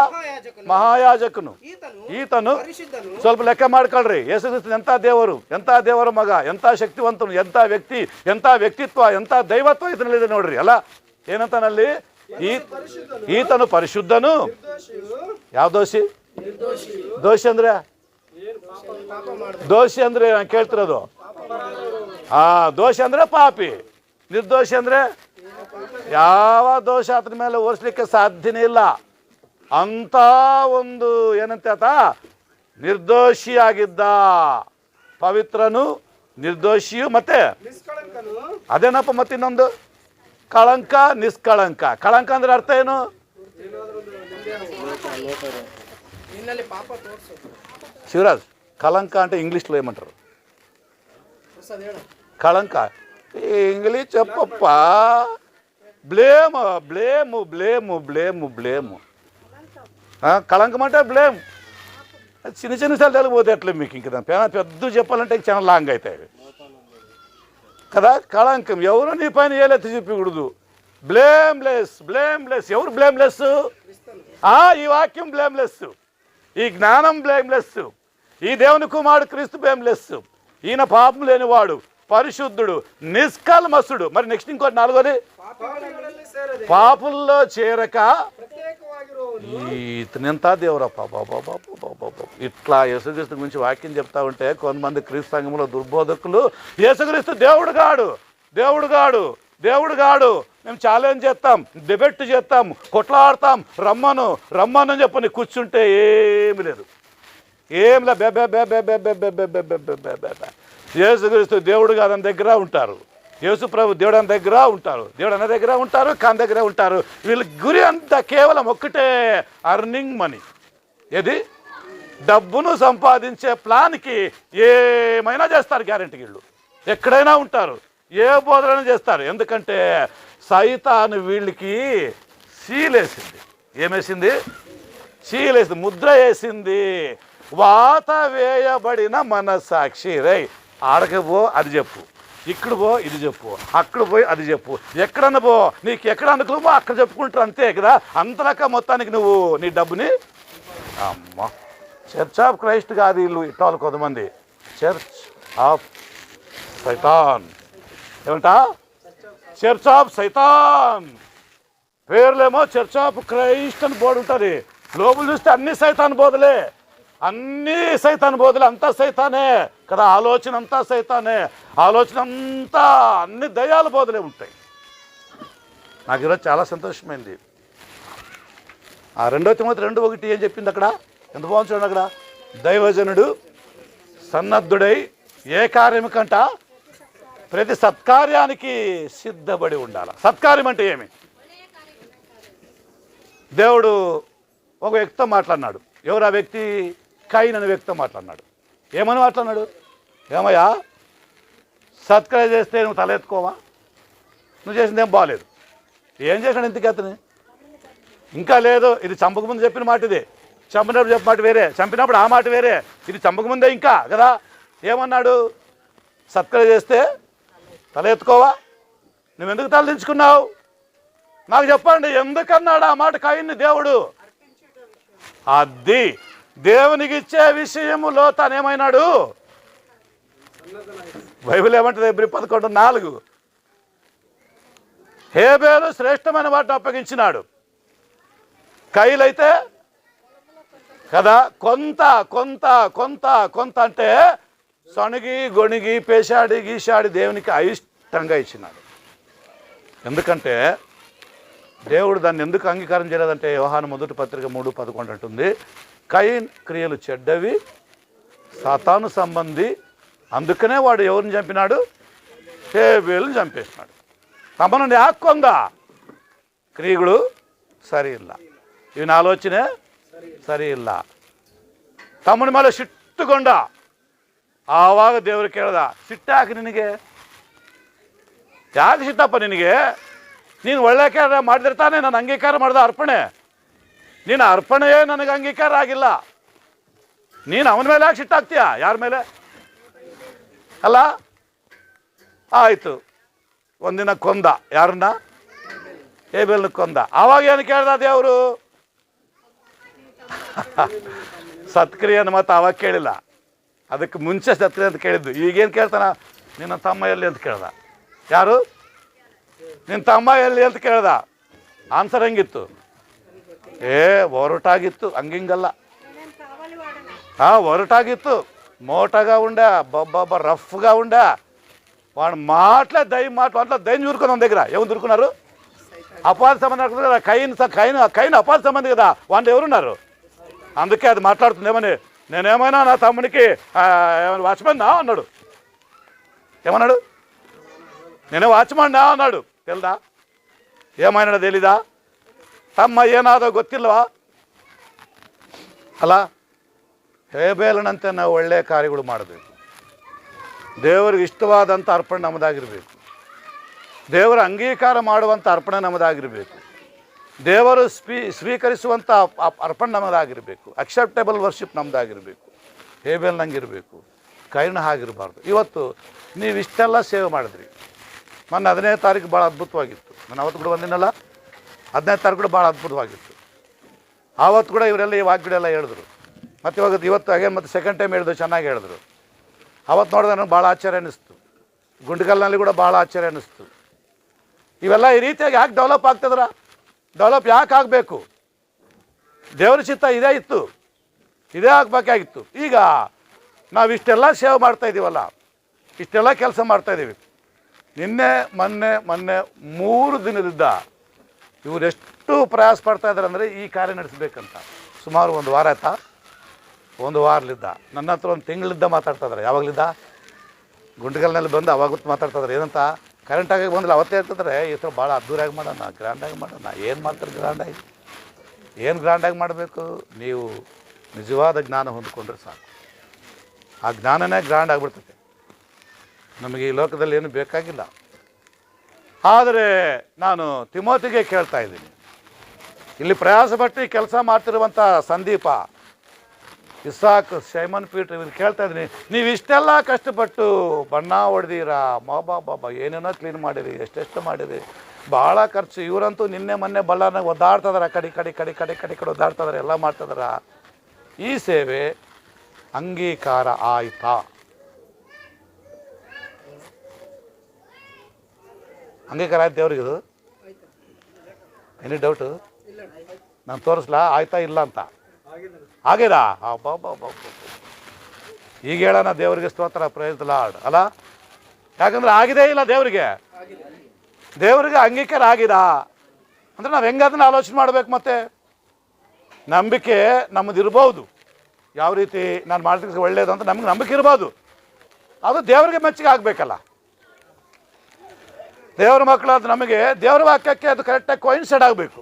ಮಹಾಯಾಜಕನು ಈತನು ಸ್ವಲ್ಪ ಲೆಕ್ಕ ಮಾಡ್ಕೊಳ್ರಿ ಯೇಸು ಕ್ರಿಸ್ತನ ಎಂಥ ದೇವರ ಮಗ ಎಂಥ ಶಕ್ತಿವಂತನು ಎಂಥ ವ್ಯಕ್ತಿ ಎಂಥ ವ್ಯಕ್ತಿತ್ವ ಎಂಥ ದೈವತ್ವ ಇದರಲ್ಲಿದೆ ನೋಡ್ರಿ ಅಲ್ಲ ಏನಂತನಲ್ಲಿ ಈತನು ಪರಿಶುದ್ಧನು. ಯಾವ ದೋಷಿ? ದೋಷಿ ಅಂದ್ರೆ ನಾನು ಕೇಳ್ತಿರೋದು. ದೋಷಿ ಅಂದ್ರೆ ಪಾಪಿ, ನಿರ್ದೋಷಿ ಅಂದ್ರೆ ಯಾವ ದೋಷ ಆತನ ಮೇಲೆ ಓಡಿಸ್ಲಿಕ್ಕೆ ಸಾಧ್ಯನೇ ಇಲ್ಲ. ಅಂತ ಒಂದು ಏನಂತ ಆತ ನಿರ್ದೋಷಿಯಾಗಿದ್ದ, ಪವಿತ್ರನು, ನಿರ್ದೋಷಿಯು, ಮತ್ತೆ ಅದೇನಪ್ಪ ಮತ್ತೆ ಇನ್ನೊಂದು ಕಳಂಕ, ನಿಷ್ಕಳಂಕ. ಕಳಂಕ ಅಂದ್ರೆ ಅರ್ಥ ಏನು? ಶಿವರಾಜ್, ಕಳಂಕ అంటే ఇంగ్లీష్లో ఏమంటారు? కళంక ఇంగ్లీష్ చెప్పప్ప. Blame blame blame blame blame కళంకం అంటే బ్లేమ్. చిన్న చిన్న సార్లు తెలియకపోతే ఎట్లా మీకు? ఇంక పెద్ద చెప్పాలంటే చాలా లాంగ్ అవుతాయి కదా. కళంకం ఎవరు నీ పైన ఏలెత్తి చూపించకూడదు. Blameless, blameless. ఎవరు బ్లేమ్లెస్? ఈ వాక్యం బ్లేమ్లెస్, ఈ జ్ఞానం బ్లేమ్లెస్, ఈ దేవుని కుమారుడు క్రీస్తు బ్లేమ్లెస్. ఈయన పాపం లేనివాడు, పరిశుద్ధుడు, నిష్కల్మసుడు. మరి నెక్స్ట్ ఇంకోటి నాలుగోది, పాపుల్లో చేరక ఇతనెంత దేవురప్ప బాబా. ఇట్లా యేసుక్రీస్తు గురించి వాక్యం చెప్తా ఉంటే కొంతమంది క్రీస్తు సంఘంలో దుర్బోధకులు యేసుక్రీస్తు దేవుడు గాడు, దేవుడు గాడు, దేవుడు గాడు, మేము ఛాలెంజ్ చేస్తాం, డిబేట్ చేస్తాం, కొట్లాడతాం, రమ్మను రమ్మను అని చెప్పని కూర్చుంటే ఏమి లేదు, ఏం లే. యేసుక్రీస్తు దేవుడు కాదని దగ్గర ఉంటారు, యేసు ప్రభు దేవుడు అన్న దగ్గర ఉంటారు, దేవుడు అన్న దగ్గర ఉంటారు, కాని దగ్గర ఉంటారు. వీళ్ళ గురి అంతా కేవలం ఒక్కటే, అర్నింగ్ మనీ. ఏది? డబ్బును సంపాదించే ప్లాన్కి ఏమైనా చేస్తారు. గ్యారెంటీ వీళ్ళు ఎక్కడైనా ఉంటారు, ఏ బోధన చేస్తారు. ఎందుకంటే సైతాను వీళ్ళకి సీలేసింది. ఏమేసింది? సీలేసింది, ముద్ర వేసింది. వాత వేయబడిన మనస్సాక్షి. రై ఆడకి పో అది చెప్పు, ఇక్కడ పో ఇది చెప్పు, అక్కడ పోయి అది చెప్పు, ఎక్కడన్నా పో, నీకు ఎక్కడ అనుకూలమో అక్కడ చెప్పుకుంటారు, అంతే కదా. అంతలక మొత్తానికి నువ్వు నీ డబ్బుని అమ్మ. చర్చ్ ఆఫ్ క్రైస్ట్ కాదు వీళ్ళు, ఇట్టాలు కొంతమంది చర్చ్ ఆఫ్ సైతాన్. ఏమంటా? చర్చ్ ఆఫ్ సైతాన్. పేర్లేమో చర్చ్ ఆఫ్ క్రైస్ట్ అని బోర్డు ఉంటుంది, లోపల చూస్తే అన్ని సైతాన్ బోధలే, అన్నీ సైతాన్ బోధలే, అంతా సైతానే కదా. ఆలోచన అంతా సైతానే, ఆలోచన అంతా అన్ని దయ్యాల బోధలే ఉంటాయి. నాకు ఈరోజు చాలా సంతోషమైంది. 2 తిమోతి 2:1 ఏం చెప్పింది అక్కడ? ఎంత బాగుంది చూడండి అక్కడ. దైవజనుడు సన్నద్ధుడై ఏ కార్యముకంట? ప్రతి సత్కార్యానికి సిద్ధపడి ఉండాలి. సత్కార్యం అంటే ఏమి? దేవుడు ఒక వ్యక్తితో మాట్లాడినాడు. ఎవరు ఆ వ్యక్తి? కయీన్ అనే వ్యక్తితో మాట్లాడినాడు. ఏమని మాట్లాడినాడు? ఏమయ్యా, సత్కార్యం చేస్తే నువ్వు తల ఎత్తుకోవా? నువ్వు చేసింది ఏం బాగాలేదు. ఏం చేశాడు ఇంతకీ అతను? ఇంకా లేదు, ఇది చంపకముందు చెప్పిన మాట, ఇది చంపినప్పుడు చెప్పిన మాట వేరే, చంపినప్పుడు ఆ మాట వేరే, ఇది చంపకముందే ఇంకా కదా. ఏమన్నాడు? సత్కార్యం చేస్తే తల ఎత్తుకోవా? నువ్వెందుకు తల దించుకున్నావు? నాకు చెప్పండి, ఎందుకన్నాడు ఆ మాట కయీన్ని దేవుడు? అది దేవునికి ఇచ్చే విషయములో తనేమైనాడు? బైబిల్ ఏమంటుంది? ఎబ్రీ 11:4 హేబేలు శ్రేష్టమైన వాటిని అప్పగించినాడు, కయీన్ అయితే కదా కొంత కొంత కొంత కొంత అంటే సణిగి గొణిగి పేషాడి గీషాడి దేవునికి అయిష్టంగా ఇచ్చినాడు. ఎందుకంటే దేవుడు దాన్ని ఎందుకు అంగీకారం చేయలేదంటే యోహాను 1 3:11 అంటుంది, కయీన్ క్రియలు చెడ్డవి, సాతాను సంబంధి, అందుకనే వాడు ఎవరిని చంపినాడు? హేబేలుని చంపేసినాడు. తమను యాక్కొంద ಕ್ರಿಯೆಗಳು ಸರಿ ಇಲ್ಲ, ಇವನ ಆಲೋಚನೆ ಸರಿ ಇಲ್ಲ. ತಮ್ಮನ ಮೇಲೆ ಸಿಟ್ಟುಕೊಂಡ. ಆವಾಗ ದೇವರು ಕೇಳ್ದ, ಸಿಟ್ಟಾಕಿ ನಿನಗೆ? ಯಾಕೆ ಸಿಟ್ಟಪ್ಪ ನಿನಗೆ? ನೀನು ಒಳ್ಳೆ ಕಾರ್ಯ ಮಾಡಿದಿರ್ತಾನೆ, ನಾನು ಅಂಗೀಕಾರ ಮಾಡ್ದ ಅರ್ಪಣೆ, ನೀನು ಅರ್ಪಣೆಯೇ ನನಗೆ ಅಂಗೀಕಾರ ಆಗಿಲ್ಲ, ನೀನು ಅವನ ಮೇಲೆ ಯಾಕೆ ಸಿಟ್ಟಾಗ್ತೀಯ? ಯಾರ ಮೇಲೆ ಅಲ್ಲ? ಆಯಿತು, ಒಂದಿನ ಕೊಂದ. ಯಾರನ್ನ? ಹೇಬೆಲ್ನ ಕೊಂದ. ಆವಾಗ ಏನು ಕೇಳ್ದ ದೇವರು? ಸತ್ಕ್ರಿಯೆಯನ್ನು ಮತ್ತೆ ಆವಾಗ ಕೇಳಿಲ್ಲ, ಅದಕ್ಕೆ ಮುಂಚೆ ಸತ್ಕ್ರಿಯೆ ಅಂತ ಕೇಳಿದ್ದು. ಈಗೇನು ಕೇಳ್ತಾನ? ನಿನ್ನ ತಮ್ಮ ಎಲ್ಲಿ ಅಂತ ಕೇಳ್ದ. ಯಾರು? ನಿನ್ನ ತಮ್ಮ ಎಲ್ಲಿ ಅಂತ ಕೇಳ್ದ. ಆನ್ಸರ್ ಹೆಂಗಿತ್ತು? ಒರಟಾಗಿತ್ತು, ಹಂಗಿಂಗಲ್ಲ. ఒరటాగిತ್ತು, మోటగా ఉండే, రఫ్గా ఉండే. వాడు మాటలే మాటలు అట్లా దయ్యం చూరుకుని మన దగ్గర ఏమని దొరుకున్నారు? అపాధి సంబంధం కదా, కైన్ అపాధి సంబంధి కదా, వాళ్ళు ఎవరున్నారు? అందుకే అది మాట్లాడుతుంది. ఏమని, నేనేమైనా నా తమ్మునికి ఏమైనా వాచ్మెన్ నా అన్నాడు. ఏమన్నాడు? నేనే వాచ్మెన్ నా అన్నాడు. తెలుదా? ఏమైనా తెలీదా? ತಮ್ಮ ಏನಾದೋ ಗೊತ್ತಿಲ್ವಾ? ಅಲ್ಲ, ಹೇಬೇಲನಂತೆ ನಾವು ಒಳ್ಳೆಯ ಕಾರ್ಯಗಳು ಮಾಡಬೇಕು. ದೇವರಿಗೆ ಇಷ್ಟವಾದಂಥ ಅರ್ಪಣೆ ನಮ್ಮದಾಗಿರಬೇಕು. ದೇವರ ಅಂಗೀಕಾರ ಮಾಡುವಂಥ ಅರ್ಪಣೆ ನಮ್ಮದಾಗಿರಬೇಕು. ದೇವರು ಸ್ವೀಕರಿಸುವಂಥ ಅರ್ಪಣೆ ನಮ್ಮದಾಗಿರಬೇಕು. Acceptable worship ನಮ್ಮದಾಗಿರಬೇಕು. ಹೇಬೇಲ್ನಂಗಿರಬೇಕು, ಕೈನ ಹಾಗಿರಬಾರ್ದು. ಇವತ್ತು ನೀವು ಇಷ್ಟೆಲ್ಲ ಸೇವೆ ಮಾಡಿದ್ರಿ. ಮೊನ್ನೆ 15ನೇ ತಾರೀಕು ಭಾಳ ಅದ್ಭುತವಾಗಿತ್ತು. ನಾನು ಅವತ್ತು ಕೂಡ ಬಂದಿನಲ್ಲ, 15ನೇ ತಾರೀಕು ಕೂಡ ಭಾಳ ಅದ್ಭುತವಾಗಿತ್ತು. ಆವತ್ತು ಕೂಡ ಇವರೆಲ್ಲ ಈ ವಾಕ್ಯಗಳೆಲ್ಲ ಹೇಳಿದ್ರು. ಮತ್ತು ಇವತ್ತು ಹಾಗೆ ಮತ್ತು ಸೆಕೆಂಡ್ ಟೈಮ್ ಹೇಳಿದ್ರು, ಚೆನ್ನಾಗಿ ಹೇಳಿದ್ರು. ಅವತ್ತು ನೋಡಿದ್ರೆ ನನಗೆ ಭಾಳ ಆಶ್ಚರ್ಯ ಅನ್ನಿಸ್ತು. ಗುಂಡ್ಕಲ್ನಲ್ಲಿ ಕೂಡ ಭಾಳ ಆಶ್ಚರ್ಯ ಅನ್ನಿಸ್ತು. ಇವೆಲ್ಲ ಈ ರೀತಿಯಾಗಿ ಯಾಕೆ ಡೆವಲಪ್ ಆಗ್ತದ್ರ? ಡೆವಲಪ್ ಯಾಕೆ ಆಗಬೇಕು? ದೇವರ ಚಿತ್ತ ಇದೇ ಇತ್ತು, ಇದೇ ಆಗಬೇಕಾಗಿತ್ತು. ಈಗ ನಾವು ಇಷ್ಟೆಲ್ಲ ಸೇವೆ ಮಾಡ್ತಾಯಿದ್ದೀವಲ್ಲ, ಇಷ್ಟೆಲ್ಲ ಕೆಲಸ ಮಾಡ್ತಾಯಿದ್ದೀವಿ. ನಿನ್ನೆ ಮೊನ್ನೆ 3 ದಿನದಿಂದ ಇವರೆಷ್ಟು ಪ್ರಯಾಸ ಪಡ್ತಾ ಇದ್ದಾರೆ ಅಂದರೆ ಈ ಕಾರ್ಯ ನಡೆಸಬೇಕಂತ. ಸುಮಾರು 1 ವಾರ ಆಯ್ತಾ? 1 ವಾರಲಿದ್ದ ನನ್ನ ಹತ್ರ 1 ತಿಂಗಳಿದ್ದ ಮಾತಾಡ್ತಾ ಇದ್ದಾರೆ. ಯಾವಾಗಲಿದ್ದ? ಗುಂಡ್ಕಲ್ನಲ್ಲಿ ಬಂದು ಅವಾಗ ಮಾತಾಡ್ತಾ ಇದ್ದಾರೆ. ಏನಂತ? ಕರೆಂಟಾಗಿ ಬಂದಿಲ್ಲ. ಅವತ್ತೇ ಹೇಳ್ತಿದ್ದಾರೆ, ಈ ಥರ ಭಾಳ ಅದ್ದೂರಿಯಾಗಿ ಮಾಡೋಣ, ಗ್ರ್ಯಾಂಡಾಗಿ ಮಾಡೋಣ. ಏನು ಮಾಡ್ತಾರೆ ಗ್ರ್ಯಾಂಡಾಗಿ? ಏನು ಗ್ರ್ಯಾಂಡಾಗಿ ಮಾಡಬೇಕು? ನೀವು ನಿಜವಾದ ಜ್ಞಾನ ಹೊಂದ್ಕೊಂಡ್ರೆ ಸಾಕು. ಆ ಜ್ಞಾನನೇ ಗ್ರ್ಯಾಂಡ್ ಆಗಿಬಿಡ್ತೈತೆ. ನಮಗೆ ಈ ಲೋಕದಲ್ಲಿ ಏನು ಬೇಕಾಗಿಲ್ಲ. ಆದರೆ ನಾನು ತಿಮೋತಿಗೆ ಕೇಳ್ತಾ ಇದ್ದೀನಿ, ಇಲ್ಲಿ ಪ್ರಯಾಸ ಪಟ್ಟು ಕೆಲಸ ಮಾಡ್ತಿರುವಂಥ ಸಂದೀಪ, ಇಸಾಕ್, ಸೈಮನ್ ಪೀಟರ್ ಇವ್ರು ಕೇಳ್ತಾ ಇದ್ದೀನಿ, ನೀವು ಇಷ್ಟೆಲ್ಲ ಕಷ್ಟಪಟ್ಟು ಬಣ್ಣ ಹೊಡೆದಿರಾ, ಬಾಬಾ ಏನೇನೋ ಕ್ಲೀನ್ ಮಾಡಿರಿ, ಎಷ್ಟೆಷ್ಟು ಮಾಡಿರಿ, ಭಾಳ ಖರ್ಚು. ಇವರಂತೂ ನಿನ್ನೆ ಮೊನ್ನೆ ಬಳ್ಳಾರ್ನಾಗ ಒದ್ದಾಡ್ತಿದಾರೆ, ಕಡೆ ಒದ್ದಾಡ್ತಿದಾರೆ, ಎಲ್ಲ ಮಾಡ್ತಿದಾರ. ಈ ಸೇವೆ ಅಂಗೀಕಾರ ಆಯ್ತಾ? ಅಂಗೀಕಾರ ಆಯ್ತು ದೇವ್ರಿಗೆ? ಇದು ಎನಿ ಡೌಟು? ನಾನು ತೋರಿಸ್ಲಾ ಆಯ್ತಾ ಇಲ್ಲ ಅಂತ? ಆಗಿದಾ? ಈಗ ಹೇಳೋಣ ದೇವರಿಗೆ ಸ್ತೋತ್ರ, ಪ್ರೈಸ್ ದಿ ಲಾರ್ಡ್. ಅಲ್ಲ, ಯಾಕಂದ್ರೆ ಆಗಿದೆ ಇಲ್ಲ ದೇವರಿಗೆ ಅಂಗೀಕಾರ ಆಗಿದಾ ಅಂದರೆ ನಾವು ಹೆಂಗೆ ಅದನ್ನು ಆಲೋಚನೆ ಮಾಡಬೇಕು. ಮತ್ತೆ ನಂಬಿಕೆ ನಮ್ಮದು ಇರ್ಬೋದು, ಯಾವ ರೀತಿ ನಾನು ಮಾಡ್ಲಿಕ್ಕೆ ಒಳ್ಳೇದು ಅಂತ ನಮ್ಗೆ ನಂಬಿಕೆ ಇರ್ಬೋದು. ಅದು ದೇವರಿಗೆ ಮೆಚ್ಚುಗೆ ಆಗಬೇಕಲ್ಲ. ದೇವರ ಮಕ್ಕಳಾದ ನಮಗೆ ದೇವರ ವಾಕ್ಯಕ್ಕೆ ಅದು ಕರೆಕ್ಟಾಗಿ ಕೋಯಿನ್ಸೈಡ್ ಆಗಬೇಕು.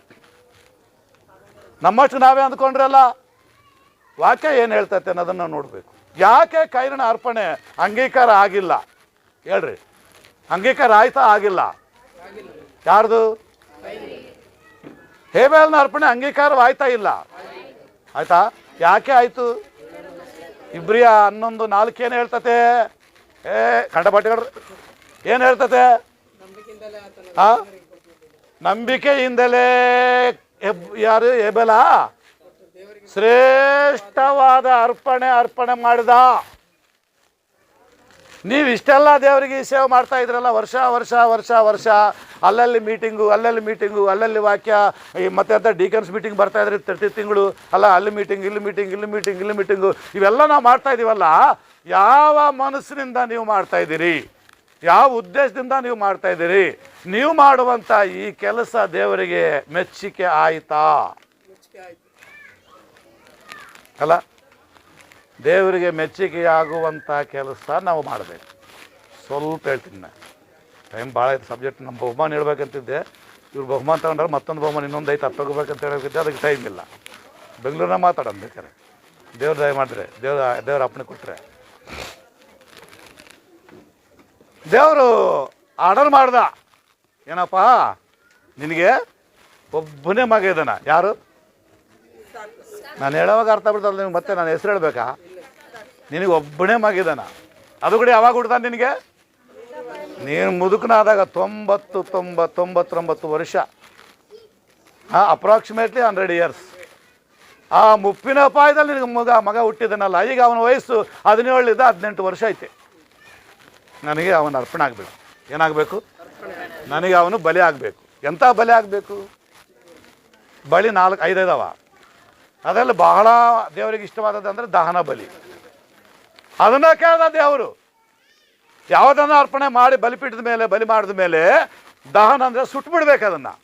ನಮ್ಮಷ್ಟು ನಾವೇ ಅಂದ್ಕೊಂಡ್ರಲ್ಲ, ವಾಕ್ಯ ಏನು ಹೇಳ್ತೈತೆ ಅನ್ನೋದನ್ನು ನೋಡಬೇಕು. ಯಾಕೆ ಕೈನ ಅರ್ಪಣೆ ಅಂಗೀಕಾರ ಆಗಿಲ್ಲ ಹೇಳ್ರಿ? ಅಂಗೀಕಾರ ಆಯ್ತಾ? ಆಗಿಲ್ಲ. ಯಾರ್ದು? ಹೇಬೇಲ್ನ ಅರ್ಪಣೆ ಅಂಗೀಕಾರವಾಯ್ತಾ? ಇಲ್ಲ. ಆಯ್ತಾ? ಯಾಕೆ ಆಯಿತು? ಇಬ್ರಿಯ 11:4 ಏನು ಹೇಳ್ತತೆ? ಕಂಡಪಟ್ಟಿಗಳು ಏನು ಹೇಳ್ತತೆ? ನಂಬಿಕೆಯಿಂದಲೇ ಯಾರು? ಹೇಬೇಲ ಶ್ರೇಷ್ಠವಾದ ಅರ್ಪಣೆ ಮಾಡಿದ. ನೀವು ಇಷ್ಟೆಲ್ಲ ದೇವರಿಗೆ ಸೇವೆ ಮಾಡ್ತಾ ಇದ್ರಲ್ಲ, ವರ್ಷ ಅಲ್ಲಲ್ಲಿ ಮೀಟಿಂಗು, ಅಲ್ಲಲ್ಲಿ ವಾಕ್ಯ, ಮತ್ತೆ ಅಂತ ಡೀಕನ್ಸ್ ಮೀಟಿಂಗ್ ಬರ್ತಾ ಇದ್ರಿ ಪ್ರತಿ ತಿಂಗಳು. ಅಲ್ಲ, ಅಲ್ಲಿ ಮೀಟಿಂಗು, ಇವೆಲ್ಲ ನಾವು ಮಾಡ್ತಾ ಇದ್ದೀವಲ್ಲ, ಯಾವ ಮನಸ್ಸಿನಿಂದ ನೀವು ಮಾಡ್ತಾ ಇದ್ದೀರಿ? ಯಾವ ಉದ್ದೇಶದಿಂದ ನೀವು ಮಾಡ್ತಾ ಇದ್ದೀರಿ? ನೀವು ಮಾಡುವಂಥ ಈ ಕೆಲಸ ದೇವರಿಗೆ ಮೆಚ್ಚುಗೆ ಆಯಿತಾ? ಅಲ್ಲ, ದೇವರಿಗೆ ಮೆಚ್ಚುಗೆಯಾಗುವಂಥ ಕೆಲಸ ನಾವು ಮಾಡಬೇಕು. ಸ್ವಲ್ಪ ಹೇಳ್ತೀನಿ ನಾನು, ಟೈಮ್ ಭಾಳ ಐತೆ. ಸಬ್ಜೆಕ್ಟ್ ನಮ್ಮ ಬಹುಮಾನ ಹೇಳ್ಬೇಕಂತಿದ್ದೆ, ಇವ್ರು ಬಹುಮಾನ ತಗೊಂಡ್ರೆ ಮತ್ತೊಂದು ಬಹುಮಾನ ಇನ್ನೊಂದು ಐತೆ, ಅದು ತಗೋಬೇಕಂತ ಹೇಳಬೇಕಿದ್ದೆ. ಅದಕ್ಕೆ ಟೈಮ್ ಇಲ್ಲ. ಬೆಂಗಳೂರನ್ನ ಮಾತಾಡೋಣ ಬೇಕಾರೆ. ದೇವ್ರ ದಯ ಮಾಡಿದ್ರೆ, ದೇವ್ರ ಅಪ್ಪಣೆ ಕೊಟ್ಟರೆ. ದೇವರು ಆರ್ಡರ್ ಮಾಡ್ದ, ಏನಪ್ಪ, ನಿನಗೆ ಒಬ್ಬನೇ ಮಗ ಇದ್ದಾನ. ಯಾರು? ನಾನು ಹೇಳೋವಾಗ ಅರ್ಥ ಬಿಡ್ತಲ್ಲ ನಿಮ್ಗೆ. ಮತ್ತೆ ನಾನು ಹೆಸರು ಹೇಳ್ಬೇಕಾ? ನಿನಗೆ ಒಬ್ಬನೇ ಮಗ ಇದ್ದಾನ. ಅದು ಕೂಡ ಯಾವಾಗ ಹುಡ್ತಾನೆ ನಿನಗೆ? ನೀನು ಮುದುಕನಾದಾಗ 99 ವರ್ಷ, ಅಪ್ರಾಕ್ಸಿಮೇಟ್ಲಿ 100 years. ಆ ಮುಪ್ಪಿನ ಅಪಾಯದಲ್ಲಿ ನಿನಗೆ ಮಗ ಹುಟ್ಟಿದನಲ್ಲ. ಈಗ ಅವನ ವಯಸ್ಸು 17 18 ವರ್ಷ ಐತೆ. ನನಗೆ ಅವನ ಅರ್ಪಣೆ ಆಗಬೇಕು. ಏನಾಗಬೇಕು? ನನಗೆ ಅವನು ಬಲಿ ಆಗಬೇಕು. ಎಂಥ ಬಲಿ ಆಗಬೇಕು? ಬಲಿ 4-5 ಇದಾವ. ಅದರಲ್ಲಿ ಬಹಳ ದೇವರಿಗೆ ಇಷ್ಟವಾದದ್ದು ಅಂದರೆ ದಹನ ಬಲಿ. ಅದನ್ನು ಕೇಳ್ದ ದೇವರು. ಯಾವುದನ್ನು ಅರ್ಪಣೆ ಮಾಡಿ ಬಲಿಪೀಠದ ಮೇಲೆ ಬಲಿ ಮಾಡಿದ ಮೇಲೆ ದಹನ ಅಂದರೆ ಸುಟ್ಟು ಬಿಡ್ಬೇಕು. ಅದನ್ನು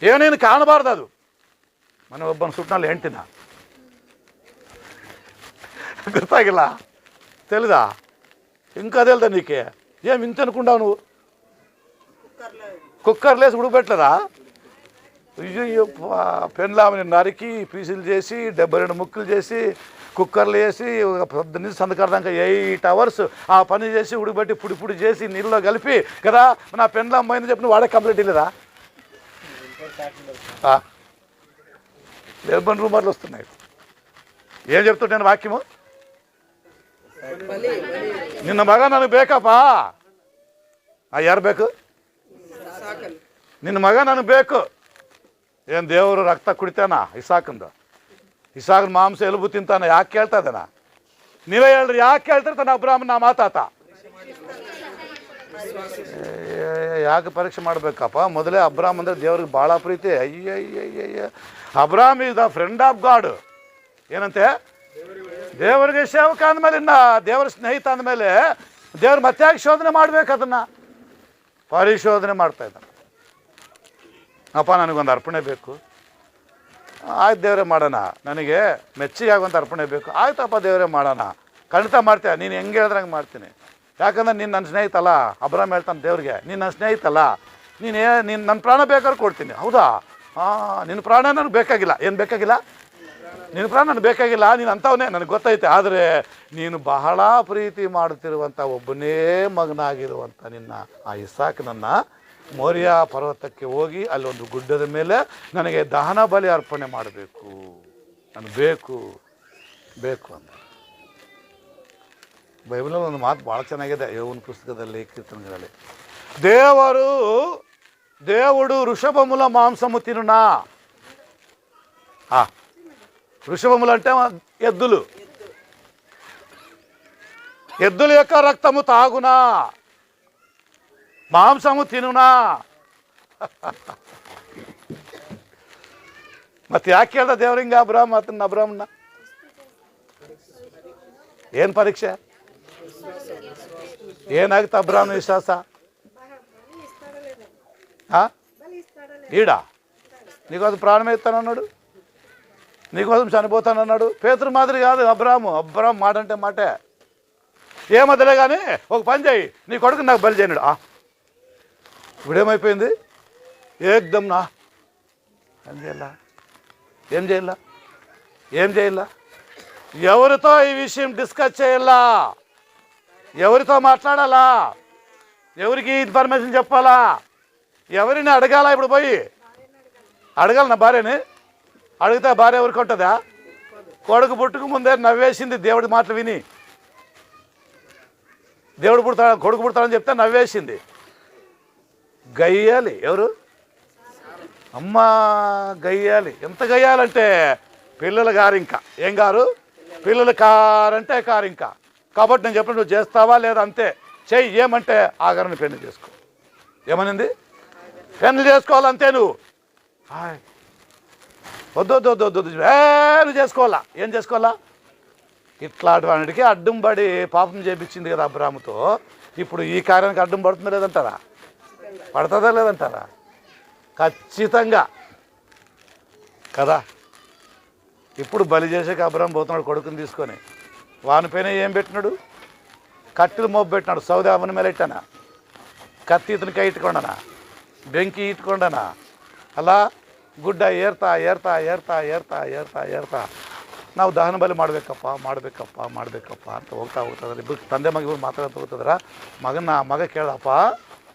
ಏನೇನು ಕಾಣಬಾರ್ದು. ಅದು ಮನೆ ಒಬ್ಬನ ಸುಟ್ಟಿನಲ್ಲಿ ಹೆಂಟಿನ ಗೊತ್ತಾಗಿಲ್ಲ ತಿಳಿದ ఇంకదేల్దా నీకే ఏం ఇంత అనుకుంటావు నువ్వు కుక్కర్లేసి ఉడకబెట్టలేదా అయ్యో పెన్లామని నరికి పీసులు చేసి 72 ముక్కలు చేసి కుక్కర్లు వేసి పొద్దున్న సందకరదాకా 8 అవర్స్ ఆ పని చేసి ఉడకబెట్టి పుడి పుడి చేసి నీళ్ళలో కలిపి కదా నా పెన్లాం పోయిందని చెప్పి వాడే కంప్లీట్ ఇవ్వలేదా నిర్బన్ రూమర్లు వస్తున్నాయి ఏం చెప్తుంటాను వాక్యము ನಿನ್ನ ಮಗ ನನಗೆ ಬೇಕಪ್ಪ ಯಾರು ಬೇಕು ನಿನ್ನ ಮಗ ನನಗೆ ಬೇಕು ಏನು ದೇವರು ರಕ್ತ ಕುಡಿತಾನ ಇಸಾಕನ ಮಾಂಸ ಎಲುಬು ತಿಂತಾನ ಯಾಕೆ ಕೇಳ್ತಾ ಇದ್ದಾನ ನೀವೇ ಹೇಳ್ರಿ ಯಾಕೆ ಕೇಳ್ತಿರ್ತಾನೆ ಅಬ್ರಾಹ್ಮನ ಮಾತಾತ ಯಾಕೆ ಪರೀಕ್ಷೆ ಮಾಡಬೇಕಪ್ಪ ಮೊದಲೇ ಅಬ್ರಾಹ್ಮ ಅಂದರೆ ದೇವ್ರಿಗೆ ಭಾಳ ಪ್ರೀತಿ ಅಯ್ಯಯ್ಯಯ್ಯ Abraham is the friend of God ಏನಂತೆ ದೇವರಿಗೆ ಸೇವಕ ಅಂದಮೇಲೆ ಇನ್ನು ದೇವರ ಸ್ನೇಹಿತ ಅಂದಮೇಲೆ ದೇವ್ರು ಮತ್ತೆ ಶೋಧನೆ ಮಾಡ್ಬೇಕು ಅದನ್ನು ಪರಿಶೋಧನೆ ಮಾಡ್ತಾ ಇದ್ದಾನೆ ಅಪ್ಪ ನನಗೊಂದು ಅರ್ಪಣೆ ಬೇಕು ಆಯ್ತು ದೇವರೇ ಮಾಡೋಣ ನನಗೆ ಮೆಚ್ಚಿಗೆ ಆಗುವಂಥ ಅರ್ಪಣೆ ಬೇಕು ಆಯ್ತಪ್ಪ ದೇವರೇ ಮಾಡೋಣ ಖಂಡಿತ ಮಾಡ್ತೇವೆ ನೀನು ಹೆಂಗೆ ಹೇಳಿದ್ರೆ ಹಂಗೆ ಮಾಡ್ತೀನಿ ಯಾಕಂದ್ರೆ ನೀನು ನನ್ನ ಸ್ನೇಹಿತಲ್ಲ ಅಬ್ರಾಹ್ಮ ಹೇಳ್ತಾನೆ ದೇವ್ರಿಗೆ ನೀನು ನನ್ನ ಸ್ನೇಹಿತಲ್ಲ ನೀನು ನನ್ನ ಪ್ರಾಣ ಬೇಕಾದ್ರೆ ಕೊಡ್ತೀನಿ ಹೌದಾ ನಿನ್ನ ಪ್ರಾಣ ನನಗೆ ಬೇಕಾಗಿಲ್ಲ ಏನು ಬೇಕಾಗಿಲ್ಲ ನಿನ್ನ ಪ್ರಾಣ ನನಗೆ ಬೇಕಾಗಿಲ್ಲ ನೀನು ಅಂಥವನೇ ನನಗೆ ಗೊತ್ತೈತೆ ಆದರೆ ನೀನು ಬಹಳ ಪ್ರೀತಿ ಮಾಡುತ್ತಿರುವಂಥ ಒಬ್ಬನೇ ಮಗನಾಗಿರುವಂಥ ನಿನ್ನ ಆ ಇಸಾಕನನ್ನು ಮೋರಿಯಾ ಪರ್ವತಕ್ಕೆ ಹೋಗಿ ಅಲ್ಲಿ ಒಂದು ಗುಡ್ಡದ ಮೇಲೆ ನನಗೆ ದಹನ ಬಲಿ ಅರ್ಪಣೆ ಮಾಡಬೇಕು ನನಗೆ ಬೇಕು ಅಂತ ಬೈಬಲಲ್ಲಿ ಒಂದು ಮಾತು ಭಾಳ ಚೆನ್ನಾಗಿದೆ ಯೋವನ ಪುಸ್ತಕದಲ್ಲಿ ಕೀರ್ತನೆಗಳಲ್ಲಿ దేవుడు వృషభముల మాంసము తినునా వృషభములు అంటే ఎద్దుల యొక్క రక్తము తాగునా మాంసము తినునా ಮತ್ತೆ ಯಾಕೆ ಹೇಳ್ದ ದೇವರಿಂಗ ಅಬ್ರಾಹ್ಮನ ಏನು ಪರೀಕ್ಷೆ ఏనాగితే అబ్రాహ్మ విశ్వాస ఈడా నీకోసం ప్రాణం ఎత్తానన్నాడు నీకోసం చనిపోతానన్నాడు పేతురు మాదిరి కాదు అబ్రాహ్మ మాట అంటే మాటే ఏమద్దలే కానీ ఒక పని చేయి నీ కొడుకు నాకు బలి చేయనాడు ఇప్పుడేమైపోయింది ఏకదమ్ నా ఏం చేయాలా ఎవరితో ఈ విషయం డిస్కస్ చేయాలా ఎవరితో మాట్లాడాలా ఎవరికి ఇన్ఫర్మేషన్ చెప్పాలా ఎవరిని అడగాల ఇప్పుడు పోయి అడగాల నా భార్యని అడిగితే భార్య ఎవరికి ఉంటుందా కొడుకు పుట్టుకు ముందే నవ్వేసింది దేవుడి మాటలు విని కొడుకు పుడతాడని చెప్తే నవ్వేసింది గయ్యాలి ఎవరు అమ్మ గయ్యాలి ఎంత గయ్యాలంటే పిల్లల గారు ఇంకా ఏం గారు పిల్లల కారంటే కారు ఇంకా కాబట్టి నేను చెప్పిన నువ్వు చేస్తావా లేదా అంతే చెయ్యి ఏమంటే ఆగారిని పెళ్లి చేసుకో ఏమనింది పెళ్లి చేసుకోవాలంతే నువ్వు వద్దు నువ్వు చేసుకోవాలా ఏం చేసుకోవాలా ఇట్లాంటి వాడికి అడ్డం పడి పాపం చేపించింది కదా అబ్రాహ్మతో ఇప్పుడు ఈ కార్యానికి అడ్డం పడుతుందా లేదంటారా పడుతుందా లేదంటారా ఖచ్చితంగా కదా ఇప్పుడు బలి చేసాక అబ్రాహ్మ పోతున్నాడు కొడుకుని తీసుకొని వాని పైన ఏం పెట్టినాడు కట్టెలు మోపు పెట్టినాడు సౌది అవని ಮೇಲೆ ಇಟ್ಟನ ಕತ್ತಿ ಇತನ ಕೈ ಇಟ್ಕೊಂಡನ ಬೆಂಕಿ ಇಟ್ಕೊಂಡನ ಅಲ್ಲ ಗುಡ್ಡ ಏರ್ತಾ ನಾವು ದಹನ ಬಲಿ ಮಾಡಬೇಕಪ್ಪ ಅಂತ ಹೋಗ್ತದ್ರೆ ಇಬ್ಬರು ತಂದೆ ಮಗ ಇವ್ರು ಮಾತಾಡ್ತಾ ಹೋಗ್ತದ್ರ ಮಗ ಕೇಳಪ್ಪ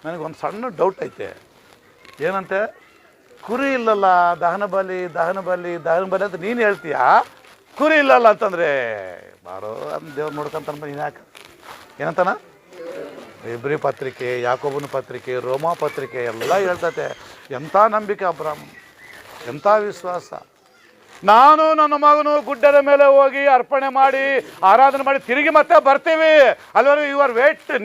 ನನಗೊಂದು ಸಣ್ಣ ಡೌಟ್ ಐತೆ ಏನಂತೆ ಕುರಿ ಇಲ್ಲಲ್ಲ ದಹನ ಬಲಿ ಅಂತ ನೀನು ಹೇಳ್ತೀಯಾ ಕುರಿ ಇಲ್ಲಲ್ಲ ಅಂತಂದರೆ ಬಾರೋ ಅಂತ ದೇವ್ರು ನೋಡ್ಕೊಂತಾನ ನೀನು ಯಾಕೆ ಏನಂತಾನ ಇಬ್ರಿ ಪತ್ರಿಕೆ ಯಾಕೋಬನ ಪತ್ರಿಕೆ ರೋಮಾ ಪತ್ರಿಕೆ ಎಲ್ಲ ಹೇಳ್ತತೆ ಎಂಥ ನಂಬಿಕೆ ಅಬ್ರಾಹ್ಮ ಎಂಥ ವಿಶ್ವಾಸ ನಾನು ನನ್ನ ಮಗನು ಗುಡ್ಡದ ಮೇಲೆ ಹೋಗಿ ಅರ್ಪಣೆ ಮಾಡಿ ಆರಾಧನೆ ಮಾಡಿ ತಿರುಗಿ ಮತ್ತೆ ಬರ್ತೀವಿ ಅಲ್ಲಿವರೆಗೂ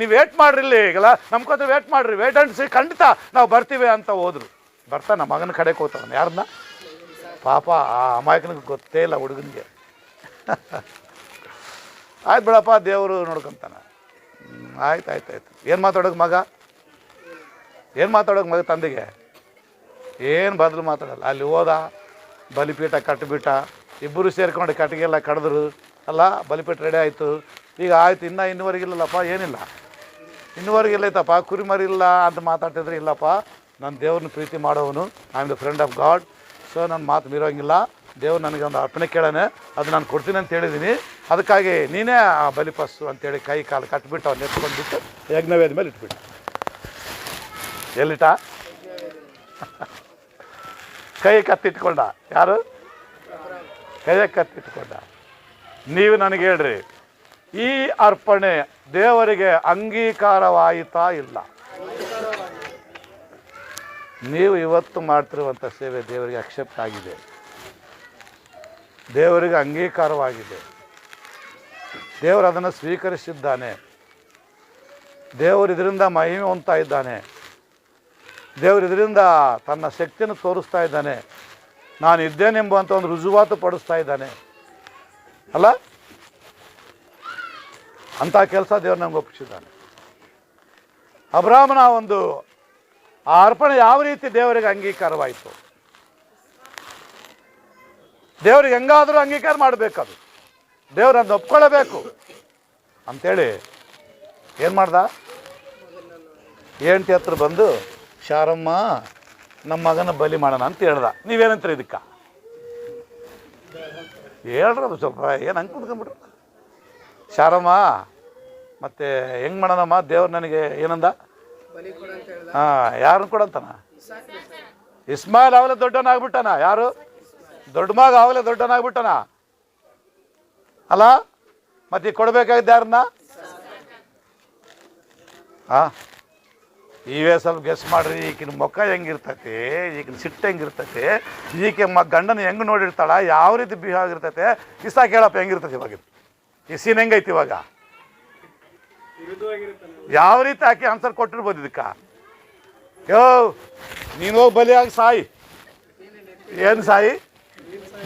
ನೀವು ವೇಟ್ ಮಾಡ್ರಿ ಈಗಲ್ಲ ನಮ್ಗೋತ್ರ ವೇಟ್ ಮಾಡಿರಿ ವೇಟ್ ಅಂಡ್ ಸಿ ಖಂಡಿತ ನಾವು ಬರ್ತೀವಿ ಅಂತ ಹೋದ್ರು ಬರ್ತಾನೆ ಮಗನ ಕಡೆಗೆ ಹೋಗ್ತಾನೆ ಯಾರನ್ನ ಪಾಪ ಆ ಅಮಾಯಕನಿಗೆ ಗೊತ್ತೇ ಇಲ್ಲ ಹುಡುಗನಿಗೆ. ಆಯ್ತು ಬಿಡಪ್ಪ, ದೇವರು ನೋಡ್ಕೊತಾನೆ. ಆಯ್ತು ಆಯ್ತು ಆಯ್ತು. ಏನು ಮಾತಾಡೋಕೆ ಮಗ, ಏನು ಮಾತಾಡೋಕೆ ಮಗ ತಂದೆಗೆ? ಏನು ಬದಲು ಮಾತಾಡಲ್ಲ. ಅಲ್ಲಿ ಹೋದ, ಬಲಿಪೀಠ ಕಟ್ಟಿಬಿಟ್ಟ, ಇಬ್ಬರು ಸೇರ್ಕೊಂಡು ಕಟ್ಟಿಗೆಲ್ಲ ಕಡಿದ್ರು ಅಲ್ಲ, ಬಲಿಪೀಠ ರೆಡಿ ಆಯಿತು. ಈಗ ಆಯ್ತು, ಇನ್ನೂವರೆಗಿಲ್ಲಲ್ಲಪ್ಪ, ಏನಿಲ್ಲ ಇನ್ನೂವರೆಗಿಲ್ಲೈತಪ್ಪ, ಕುರಿಮರಿಲ್ಲ ಅಂತ ಮಾತಾಡ್ತಿದ್ರೆ, ಇಲ್ಲಪ್ಪ ನಾನು ದೇವ್ರನ್ನ ಪ್ರೀತಿ ಮಾಡೋವನು, I am the friend of God, so ನನ್ನ ಮಾತು ಮೀರೋಂಗಿಲ್ಲ, ದೇವ್ರು ನನಗೆ ಒಂದು ಅರ್ಪಣೆ ಕೇಳೋಣ, ಅದು ನಾನು ಕೊಡ್ತೀನಿ ಅಂತ ಹೇಳಿದ್ದೀನಿ, ಅದಕ್ಕಾಗಿ ನೀನೇ ಆ ಬಲಿಪಸ್ಸು ಅಂತೇಳಿ ಕೈ ಕಾಲು ಕಟ್ಬಿಟ್ಟು ಅವ್ನು ಎತ್ಕೊಂಡ್ಬಿಟ್ಟು ಯಜ್ಞವೇದ ಮೇಲೆ ಇಟ್ಬಿಟ್ಟು. ಎಲ್ಲಿಟ್ಟ? ಕೈ ಕತ್ತಿಟ್ಕೊಂಡ. ಯಾರು? ಕೈಯ ಕತ್ತಿಟ್ಕೊಂಡ. ನೀವು ನನಗೆ ಹೇಳ್ರಿ, ಈ ಅರ್ಪಣೆ ದೇವರಿಗೆ ಅಂಗೀಕಾರವಾಯಿತಾ ಇಲ್ಲ? ನೀವು ಇವತ್ತು ಮಾಡ್ತಿರುವಂಥ ಸೇವೆ ದೇವರಿಗೆ ಅಕ್ಸೆಪ್ಟ್ ಆಗಿದೆ, ದೇವರಿಗೆ ಅಂಗೀಕಾರವಾಗಿದೆ, ದೇವರು ಅದನ್ನು ಸ್ವೀಕರಿಸಿದ್ದಾನೆ, ದೇವರು ಇದರಿಂದ ಮಹಿಮೆ ಹೊಂದ್ತಾ ಇದ್ದಾನೆ, ದೇವರು ಇದರಿಂದ ತನ್ನ ಶಕ್ತಿಯನ್ನು ತೋರಿಸ್ತಾ ಇದ್ದಾನೆ, ನಾನು ಇದ್ದೇನೆಂಬುವಂಥ ಒಂದು ರುಜುವಾತು ಪಡಿಸ್ತಾ ಇದ್ದಾನೆ ಅಲ್ಲ? ಅಂಥ ಕೆಲಸ ದೇವರು ನಮ್ಗೆ ಒಪ್ಪಿಸಿದ್ದಾನೆ. ಅಬ್ರಾಹ್ಮನ ಒಂದು ಆ ಅರ್ಪಣೆ ಯಾವ ರೀತಿ ದೇವರಿಗೆ ಅಂಗೀಕಾರವಾಯಿತು? ದೇವರಿಗೆ ಹೆಂಗಾದರೂ ಅಂಗೀಕಾರ ಮಾಡಬೇಕದು, ದೇವರನ್ನು ಒಪ್ಕೊಳ್ಳಬೇಕು ಅಂಥೇಳಿ ಏನು ಮಾಡ್ದ? ಹೆಂಡತಿ ಹತ್ರ ಬಂದು, ಶಾರಮ್ಮ ನಮ್ಮ ಮಗನ ಬಲಿ ಮಾಡೋಣ ಅಂತ ಹೇಳ್ದ. ನೀವೇನಂತೀರಿ ಇದಕ್ಕೆ? ಹೇಳ್ರದು ಸ್ವಲ್ಪ, ಏನು ಹಂಗೆ ಕುಂತ್ಕೊಂಡ್ಬಿಟ್ರು. ಶಾರಮ್ಮ ಮತ್ತೆ ಹೆಂಗೆ ಮಾಡೋಣಮ್ಮ, ದೇವ್ರು ನನಗೆ ಏನಂದ? ಹಾಂ, ಯಾರನ್ನು ಕೊಡಂತಾನ? ಇಸ್ಮಾಯಿಲ್ ಆವಾಗಲೇ ದೊಡ್ಡವನಾಗ್ಬಿಟ್ಟಾನ. ಯಾರು? ದೊಡ್ಡ ಮಗ ಆವಾಗಲೇ ದೊಡ್ಡವನಾಗ್ಬಿಟ್ಟಾನ ಅಲ್ಲ? ಮತ್ತೆ ಈಗ ಕೊಡಬೇಕಾಗಿದ್ದ ಯಾರನ್ನ? ಹಾಂ, ಇವೇ ಸ್ವಲ್ಪ ಗೆಸ್ ಮಾಡ್ರಿ. ಈಗಿನ ಮುಖ ಹೆಂಗಿರ್ತೈತಿ, ಈಗಿನ ಸಿಟ್ಟು ಹೆಂಗಿರ್ತೈತಿ, ಈಕೆ ಗಂಡನ ಹೆಂಗೆ ನೋಡಿರ್ತಾಳ, ಯಾವ ರೀತಿ ಬಿಹೇವ್ ಆಗಿರ್ತೈತೆ, ಇಷ್ಟ ಕೇಳಪ್ಪ ಹೆಂಗಿರ್ತೈತಿ ಇವಾಗ, ಈ ಸೀನ್ ಹೆಂಗೈತಿ ಇವಾಗ, ಯಾವ ರೀತಿ ಆಕೆ ಆನ್ಸರ್ ಕೊಟ್ಟಿರ್ಬೋದು ಇದಕ್ಕೆ? ಯೋ ನೀನು ಹೋಗಿ ಬಲಿಯಾಗಿ ಸಾಯಿ. ಏನು ಸಾಯಿ?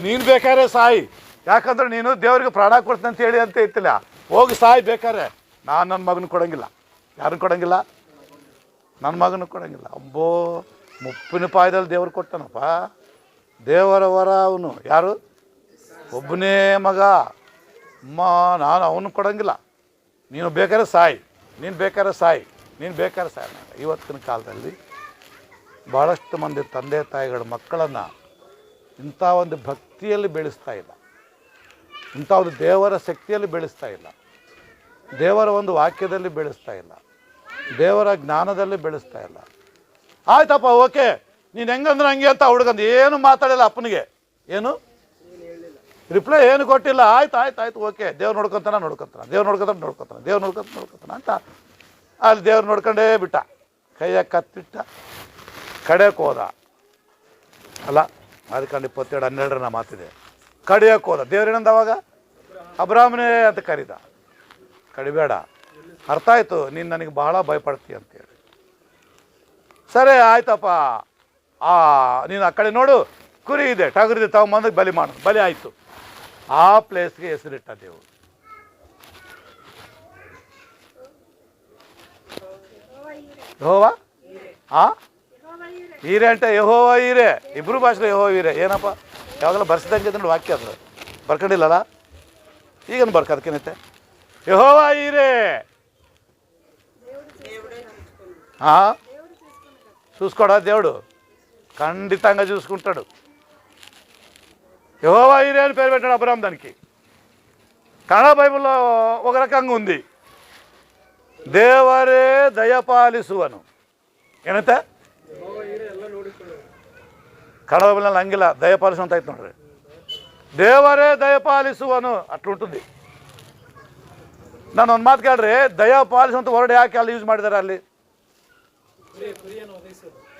ನೀನು ಬೇಕಾದ್ರೆ ಸಾಯಿ, ಯಾಕಂದ್ರೆ ನೀನು ದೇವ್ರಿಗೆ ಪ್ರಾಣ ಕೊಡ್ತೀನಿ ಅಂತ ಹೇಳಿ ಅಂತ ಇತ್ತಿಲ್ಲ, ಹೋಗಿ ಸಾಯಿ ಬೇಕಾದ್ರೆ. ನಾನು ನನ್ನ ಮಗನ ಕೊಡೋಂಗಿಲ್ಲ. ಯಾರನ್ನು ಕೊಡೋಂಗಿಲ್ಲ? ನನ್ನ ಮಗನ ಕೊಡೋಂಗಿಲ್ಲ. ಅಬ್ಬೋ, ಮುಪ್ಪಿನ ಪಾಯದಲ್ಲಿ ದೇವ್ರು ಕೊಟ್ಟನಪ್ಪ, ದೇವರ ವರ ಅವನು. ಯಾರು? ಒಬ್ಬನೇ ಮಗ. ಅಮ್ಮ, ನಾನು ಅವನು ಕೊಡೋಂಗಿಲ್ಲ. ನೀನು ಬೇಕಾದ್ರೆ ಸಾಯಿ, ನೀನು ಬೇಕಾದ್ರೆ ಸಾಯಿ, ನೀನು ಬೇಕಾದ್ರೆ ಸಾಯಿ. ಇವತ್ತಿನ ಕಾಲದಲ್ಲಿ ಭಾಳಷ್ಟು ಮಂದಿ ತಂದೆ ತಾಯಿಗಳ ಮಕ್ಕಳನ್ನು ಇಂಥ ಒಂದು ಭಕ್ತಿಯಲ್ಲಿ ಬೆಳೆಸ್ತಾ ಇಲ್ಲ, ಇಂಥ ಒಂದು ದೇವರ ಶಕ್ತಿಯಲ್ಲಿ ಬೆಳೆಸ್ತಾ ಇಲ್ಲ, ದೇವರ ಒಂದು ವಾಕ್ಯದಲ್ಲಿ ಬೆಳೆಸ್ತಾ ಇಲ್ಲ, ದೇವರ ಜ್ಞಾನದಲ್ಲಿ ಬೆಳೆಸ್ತಾ ಇಲ್ಲ. ಆಯ್ತಪ್ಪ, ಓಕೆ, ನೀನು ಹೆಂಗಂದ್ರೆ ಹಂಗೆ ಅಂತ ಹುಡುಗಂದು ಏನು ಮಾತಾಡಿಲ್ಲ ಅಪ್ಪನಿಗೆ, ಏನು ರಿಪ್ಲೈ ಏನು ಕೊಟ್ಟಿಲ್ಲ. ಆಯ್ತು ಆಯ್ತು ಆಯ್ತು, ಓಕೆ, ದೇವ್ರು ನೋಡ್ಕೊತಾನ ದೇವ್ರು ನೋಡ್ಕೊತಾನ ಅಂತ ಅಲ್ಲಿ ದೇವ್ರು ನೋಡ್ಕೊಂಡೇ ಬಿಟ್ಟ. ಕೈಯಾಗ ಕತ್ತಿಟ್ಟ, ಕಡೆಯಕ್ಕೆ ಹೋದ ಅಲ್ಲ. ಅದಕ್ಕೆ 27:12 ಮಾತಿದೆ. ಕಡಿಯಕ್ಕೆ ಹೋದ. ದೇವ್ರೇನಂದ ಅವಾಗ? ಅಬ್ರಾಹ್ಮನೇ ಅಂತ ಕರೀದ. ಕಡಿಬೇಡ, ಅರ್ಥ ಆಯಿತು, ನೀನು ನನಗೆ ಭಾಳ ಭಯಪಡ್ತೀಯ ಅಂತೇಳಿ. ಸರಿ ಆಯ್ತಪ್ಪ, ನೀನು ಆ ಕಡೆ ನೋಡು, ಕುರಿ ಇದೆ, ಟಗರಿದೆ, ತಗೊಂಬಂದಕ್ಕೆ ಬಲಿ ಮಾಡು. ಬಲಿ ಆಯಿತು. ಆ ಪ್ಲೇಸ್ಗೆ ಹೆಸರಿಟ್ಟ ದೇವರು. ಯೆಹೋವ ಈರೆ ಅಂತ, ಯೆಹೋವ ಈರೆ, ಇಬ್ಬರು ಭಾಷೆ ಯೆಹೋವ ಈರೆ. ಏನಪ್ಪ, ಯಾವಾಗಲ ಬರ್ಸಿದಂಗೆ ನೋಡಿ ವಾಕ್ಯ, ಅದು ಬರ್ಕೊಂಡಿಲ್ಲಲ್ಲ, ಈಗೇನು ಬರ್ಕೋದಕ್ಕೇನೈತೆ? ಯೆಹೋವ ಈರೆ. ಹಾಂ, చూసుకోడా దేవుడు? ఖండితంగా చూసుకుంటాడు. యెహోవా ఈరే అని పేరు పెట్టాడు అబ్రాహాం దానికి. కన్నడ బైబిల్లో ఒక రకంగా ఉంది, ದೇವರೇ ದಯಪಾಲಿಸುವನು. ಏನಂತೆ? ಕನ್ನಡ ಬೈಬಲ್ನಲ್ಲಿ ಹಂಗಿಲ್ಲ, ದಯಪಾಲಿಸು ಅಂತ ಆಯ್ತು ನೋಡ್ರಿ. ದೇವರೇ ದಯಪಾಲಿಸುವನು ಅಟ್ಲುಂಟುಂది. ನಾನು ಒಂದು ಮಾತು ಕೇಳ್ರಿ, ದಯಪಾಲಿಸುವಂಥ ವರ್ಡ್ ಯಾಕೆ ಅಲ್ಲಿ ಯೂಸ್ ಮಾಡಿದ್ದಾರೆ ಅಲ್ಲಿ?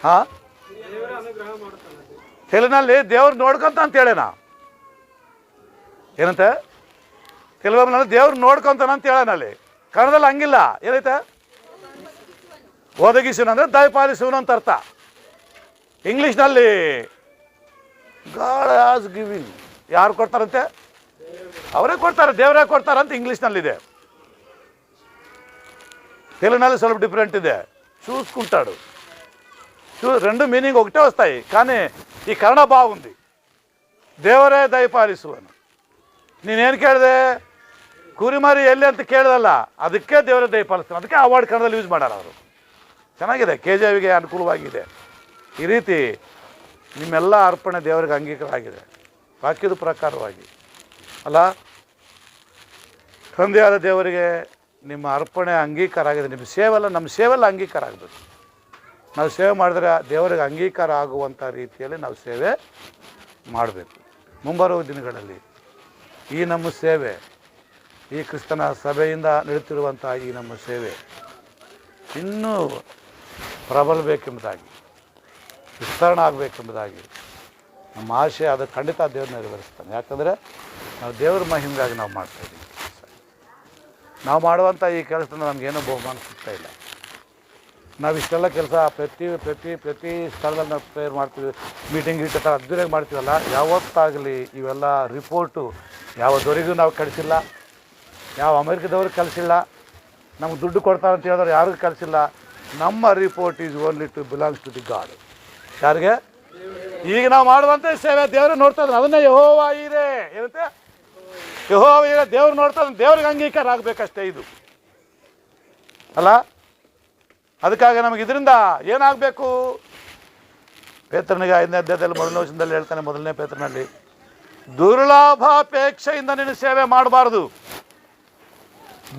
ಹಾಂ, ತೆಲುಗಿನಲ್ಲಿ ದೇವ್ರು ನೋಡ್ಕೊಂತ ಅಂತ ಹೇಳೇನ. ಏನಂತೆ? ತೆಲುಗಿನಲ್ಲಿ ದೇವ್ರು ನೋಡ್ಕೊಂತಾನ ಅಂತ ಹೇಳೇನ. ಅಲ್ಲಿ ಕನ್ನಡದಲ್ಲಿ ಹಂಗಿಲ್ಲ. ಏನೈತೆ? ಒದಗಿಸುವನು ಅಂದರೆ ದಯಪಾಲಿಸುವನು ಅಂತ ಅರ್ಥ. ಇಂಗ್ಲೀಷ್ನಲ್ಲಿ ಗಾಡ್ ಆಸ್ ಗಿವಿಂಗ್. ಯಾರು ಕೊಡ್ತಾರಂತೆ? ಅವರೇ ಕೊಡ್ತಾರೆ, ದೇವರೇ ಕೊಡ್ತಾರಂತ ಇಂಗ್ಲೀಷ್ನಲ್ಲಿದೆ. తెలుగుನಲ್ಲಿ ಸ್ವಲ್ಪ డిఫరెంట్ ಇದೆ. చూసుకుంటాడు. రెండు మీనింగ్ ఒకటే వస్తాయి, కానీ ఈ కన్నడ బాగుంది. ದೇವರೇ ದಯಪಾಲಿಸು అని. ನೀನೇನು ಕೇಳಿದೆ? ಕುರಿಮರಿ ಎಲ್ಲಿ ಅಂತ ಕೇಳಿದಲ್ಲ, ಅದಕ್ಕೆ ದೇವರೇ ದಯಪಾಲಿಸ್ತಾನೆ. ಅದಕ್ಕೆ ಆ ವರ್ಡ್ ಕನ್ನಡದಲ್ಲಿ ಯೂಸ್ ಮಾಡ್ಯಾರ ಅವರು. ಚೆನ್ನಾಗಿದೆ, KJVಗೆ ಅನುಕೂಲವಾಗಿದೆ. ಈ ರೀತಿ ನಿಮ್ಮೆಲ್ಲ ಅರ್ಪಣೆ ದೇವರಿಗೆ ಅಂಗೀಕಾರ ಆಗಿದೆ ವಾಕ್ಯದ ಪ್ರಕಾರವಾಗಿ ಅಲ್ಲ. ತಂದೆಯಾದ ದೇವರಿಗೆ ನಿಮ್ಮ ಅರ್ಪಣೆ ಅಂಗೀಕಾರ ಆಗಿದೆ. ನಿಮ್ಮ ಸೇವೆಲ್ಲ ನಮ್ಮ ಸೇವೆಲ್ಲ ಅಂಗೀಕಾರ ಆಗಬೇಕು. ನಾವು ಸೇವೆ ಮಾಡಿದ್ರೆ ದೇವರಿಗೆ ಅಂಗೀಕಾರ ಆಗುವಂಥ ರೀತಿಯಲ್ಲಿ ನಾವು ಸೇವೆ ಮಾಡಬೇಕು. ಮುಂಬರುವ ದಿನಗಳಲ್ಲಿ ಈ ನಮ್ಮ ಸೇವೆ, ಈ ಕ್ರಿಸ್ತನ ಸಭೆಯಿಂದ ನಡೆಯುತ್ತಿರುವಂಥ ಈ ನಮ್ಮ ಸೇವೆ ಇನ್ನೂ ಪ್ರಬಲಬೇಕೆಂಬುದಾಗಿ, ವಿಸ್ತರಣೆ ಆಗಬೇಕೆಂಬುದಾಗಿ ನಮ್ಮ ಆಶೆ. ಅದು ಖಂಡಿತ ದೇವ್ರನ್ನ ನೆರವೇರಿಸ್ತಾನೆ. ಯಾಕಂದರೆ ನಾವು ದೇವ್ರ ಮಹಿಮೆಗಾಗಿ ನಾವು ಮಾಡ್ತಾಯಿದ್ದೀವಿ. ನಾವು ಮಾಡುವಂಥ ಈ ಕೆಲಸದಿಂದ ನಮಗೇನೋ ಬಹುಮಾನ ಸಿಗ್ತಾ ಇಲ್ಲ. ನಾವು ಇಷ್ಟೆಲ್ಲ ಕೆಲಸ ಪ್ರತಿ ಸ್ಥಳದಲ್ಲಿ ನಾವು ಪ್ರೇಯರ್ ಮಾಡ್ತೀವಿ, ಮೀಟಿಂಗ್ ಥರ ಅದ್ದೂರಿಯಾಗಿ ಮಾಡ್ತೀವಲ್ಲ. ಯಾವತ್ತಾಗಲಿ ಇವೆಲ್ಲ ರಿಪೋರ್ಟು ಯಾವುದವರೆಗೂ ನಾವು ಕಳಿಸಿಲ್ಲ, ಯಾವ ಅಮೇರಿಕದವ್ರಿಗೆ ಕಳಿಸಿಲ್ಲ, ನಮ್ಗೆ ದುಡ್ಡು ಕೊಡ್ತಾರೆ ಅಂತ ಹೇಳಿದ್ರೆ ಯಾರಿಗೂ ಕಳಿಸಿಲ್ಲ. ನಮ್ಮ report is only to belongs to the god. ಯಾರಿಗೆ? ಈಗ ನಾವು ಮಾಡುವಂಥ ಸೇವೆ ದೇವರು ನೋಡ್ತಾ ಇದ್ದಾನೆ. ಅದನ್ನೇ ಯೆಹೋವ ಈರೆ ಇರುತ್ತೆ. ಯೆಹೋವ ಈರೆ ದೇವ್ರು ನೋಡ್ತಾ ಇದ್ದಾನೆ. ದೇವ್ರಿಗೆ ಅಂಗೀಕಾರ ಆಗಬೇಕಷ್ಟೇ ಇದು ಅಲ್ಲ. ಅದಕ್ಕಾಗಿ ನಮಗೆ ಇದರಿಂದ ಏನಾಗಬೇಕು? ಪೇತ್ರನಿಗೆ 5ನೇ ಅಧ್ಯಾಯದಲ್ಲಿ 1ನೇ ವಚನದಲ್ಲಿ ಹೇಳ್ತಾನೆ, 1ನೇ ಪೇತ್ರನಲ್ಲಿ, ದುರ್ಲಾಭಾಪೇಕ್ಷೆಯಿಂದ ನೀನು ಸೇವೆ ಮಾಡಬಾರ್ದು.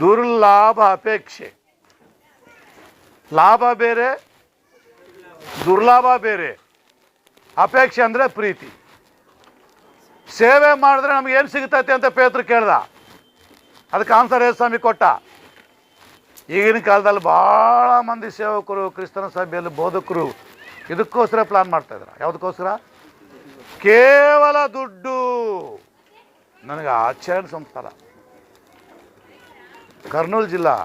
ದುರ್ಲಾಭ ಅಪೇಕ್ಷೆ. ಲಾಭ ಬೇರೆ, ದುರ್ಲಾಭ ಬೇರೆ. ಅಪೇಕ್ಷೆ ಅಂದರೆ ಪ್ರೀತಿ. ಸೇವೆ ಮಾಡಿದ್ರೆ ನಮಗೇನು ಸಿಗ್ತೈತೆ ಅಂತ ಪೇತ್ರ ಕೇಳ್ದ. ಅದಕ್ಕೆ ಆನ್ಸರ್ ಸ್ವಾಮಿ ಕೊಟ್ಟ. ಈಗಿನ ಕಾಲದಲ್ಲಿ ಭಾಳ ಮಂದಿ ಸೇವಕರು, ಕ್ರಿಸ್ತನ ಸಭೆಯಲ್ಲಿ ಬೋಧಕರು ಇದಕ್ಕೋಸ್ಕರ ಪ್ಲಾನ್ ಮಾಡ್ತಾಯಿದ್ರು. ಯಾವುದಕ್ಕೋಸ್ಕರ? ಕೇವಲ ದುಡ್ಡು. ನನಗೆ ಆಶ್ಚರ್ಯ ಸಂಸ್ಥಾನ. ಕರ್ನೂಲು ಜಿಲ್ಲಾ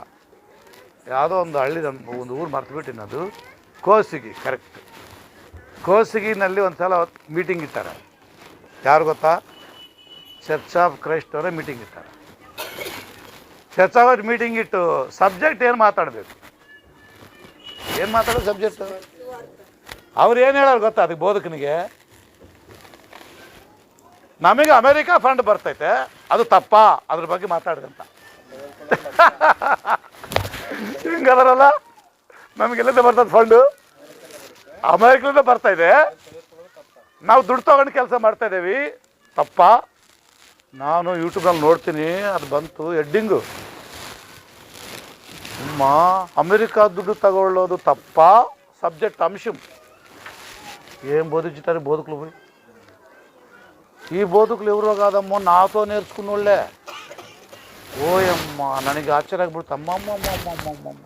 ಯಾವುದೋ ಒಂದು ಹಳ್ಳಿ, ಒಂದು ಊರು ಮರ್ತುಬಿಟ್ಟಿನ, ಅದು ಕೋಸಿಗಿ. ಕರೆಕ್ಟ್, ಕೋಸಿಗಿನಲ್ಲಿ ಒಂದು ಸಲ ಮೀಟಿಂಗ್ ಇಟ್ಟಾರೆ. ಯಾರು ಗೊತ್ತಾ? ಚರ್ಚ್ ಆಫ್ ಕ್ರೈಸ್ಟ್ ಅವರೇ ಮೀಟಿಂಗ್ ಇಟ್ಟಾರೆ. ಚರ್ಚ್ ಆಫ್ ಮೀಟಿಂಗ್ ಇಟ್ಟು ಸಬ್ಜೆಕ್ಟ್ ಏನು ಮಾತಾಡಬೇಕು, ಏನು ಮಾತಾಡೋದು ಸಬ್ಜೆಕ್ಟ್? ಅವ್ರು ಏನು ಹೇಳೋರು ಗೊತ್ತಾ ಅದಕ್ಕೆ ಬೋಧಕನಿಗೆ? ನಮಗೆ ಅಮೇರಿಕಾ ಫಂಡ್ ಬರ್ತೈತೆ, ಅದು ತಪ್ಪಾ, ಅದ್ರ ಬಗ್ಗೆ ಮಾತಾಡ್ದಂತ. ಹಿಂಗದರಲ್ಲ, ನಮಗೆಲ್ಲಿಂದ ಬರ್ತದೆ ಫಂಡು? ಅಮೇರಿಕದಿಂದ ಬರ್ತಾಯಿದೆ. ನಾವು ದುಡ್ಡು ತೊಗೊಂಡು ಕೆಲಸ ಮಾಡ್ತಾಯಿದ್ದೀವಿ, ತಪ್ಪಾ? ನಾನು ಯೂಟ್ಯೂಬ್ನಲ್ಲಿ ನೋಡ್ತೀನಿ, ಅದು ಬಂತು ಹೆಡ್ಡಿಂಗು, ಅಮ್ಮ ಅಮೇರಿಕಾ ದುಡ್ಡು ತಗೊಳ್ಳೋದು ತಪ್ಪಾ, ಸಬ್ಜೆಕ್ಟ್ ಅಂಶಂ. ఏం బోధించుతారు బోధకులు పోయి? ఈ బోధకులు ఎవరో కాదమ్మో, నాతో నేర్చుకున్న వాళ్ళే. ಓಯಮ್ಮ, ನನಗೆ ಆಶ್ಚರ್ಯ ಆಗ್ಬಿಡ್ತು. ಅಮ್ಮಮ್ಮಮ್ಮಮ್ಮಮ್ಮಮ್ಮ,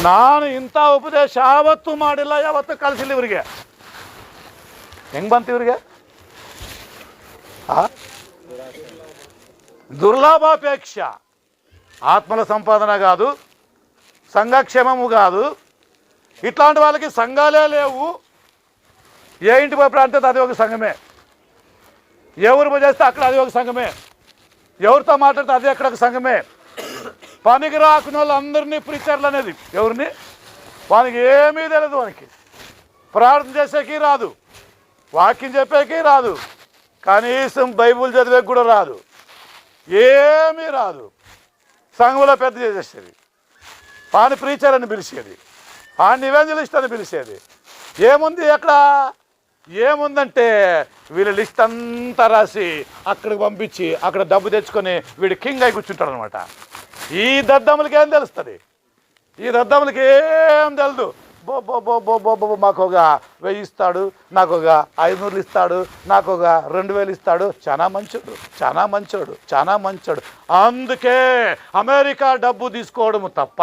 ನಾನು ಇಂಥ ಉಪದೇಶ ಯಾವತ್ತೂ ಮಾಡಿಲ್ಲ, ಯಾವತ್ತೂ ಕಲಿಸಿಲ್ಲ ಇವರಿಗೆ. ಹೆಂಗೆ ಬಂತು ಇವರಿಗೆ? దుర్లాభాపేక్ష. ఆత్మల సంపాదన కాదు, సంఘక్షేమము కాదు. ఇట్లాంటి వాళ్ళకి సంఘాలే లేవు. ఏ ఇంటి పోయి ప్రాంతం అది ఒక సంఘమే, ఎవరు చేస్తే అక్కడ అది ఒక సంఘమే, ఎవరితో మాట్లాడితే అది అక్కడ ఒక సంఘమే. పనికి రాకున్న వాళ్ళందరినీ ప్రీచర్లు అనేది. ఎవరిని? వానికి ఏమీ తెలియదు, వానికి ప్రార్థన చేసేకి రాదు, వాక్యం చెప్పేకి రాదు, కనీసం బైబుల్ చదివేకి కూడా రాదు, ఏమీ రాదు. సంఘంలో పెద్ద చేసేది, వాని ప్రీచర్ అని పిలిచేది, వాడిని ఇవాంజలిస్ట్ అని పిలిచేది. ఏముంది అక్కడ? ఏముందంటే వీళ్ళ లిస్ట్ అంతా రాసి అక్కడికి పంపించి అక్కడ డబ్బు తెచ్చుకొని వీడు కింగ్ అయి కూర్చుంటాడు అనమాట. ఈ దద్దములకి ఏం తెలుస్తుంది? ఈ దద్దములకి ఏం తెలుదు. బో బో బో బో బో బో మాకు ఒక 1000 ఇస్తాడు, నాకు ఒక 500 ఇస్తాడు, నాకు ఒక 2000 ఇస్తాడు. చాలా మంచోడు, చాలా మంచోడు, చాలా మంచోడు. అందుకే అమెరికా డబ్బు తీసుకోవడము తప్ప?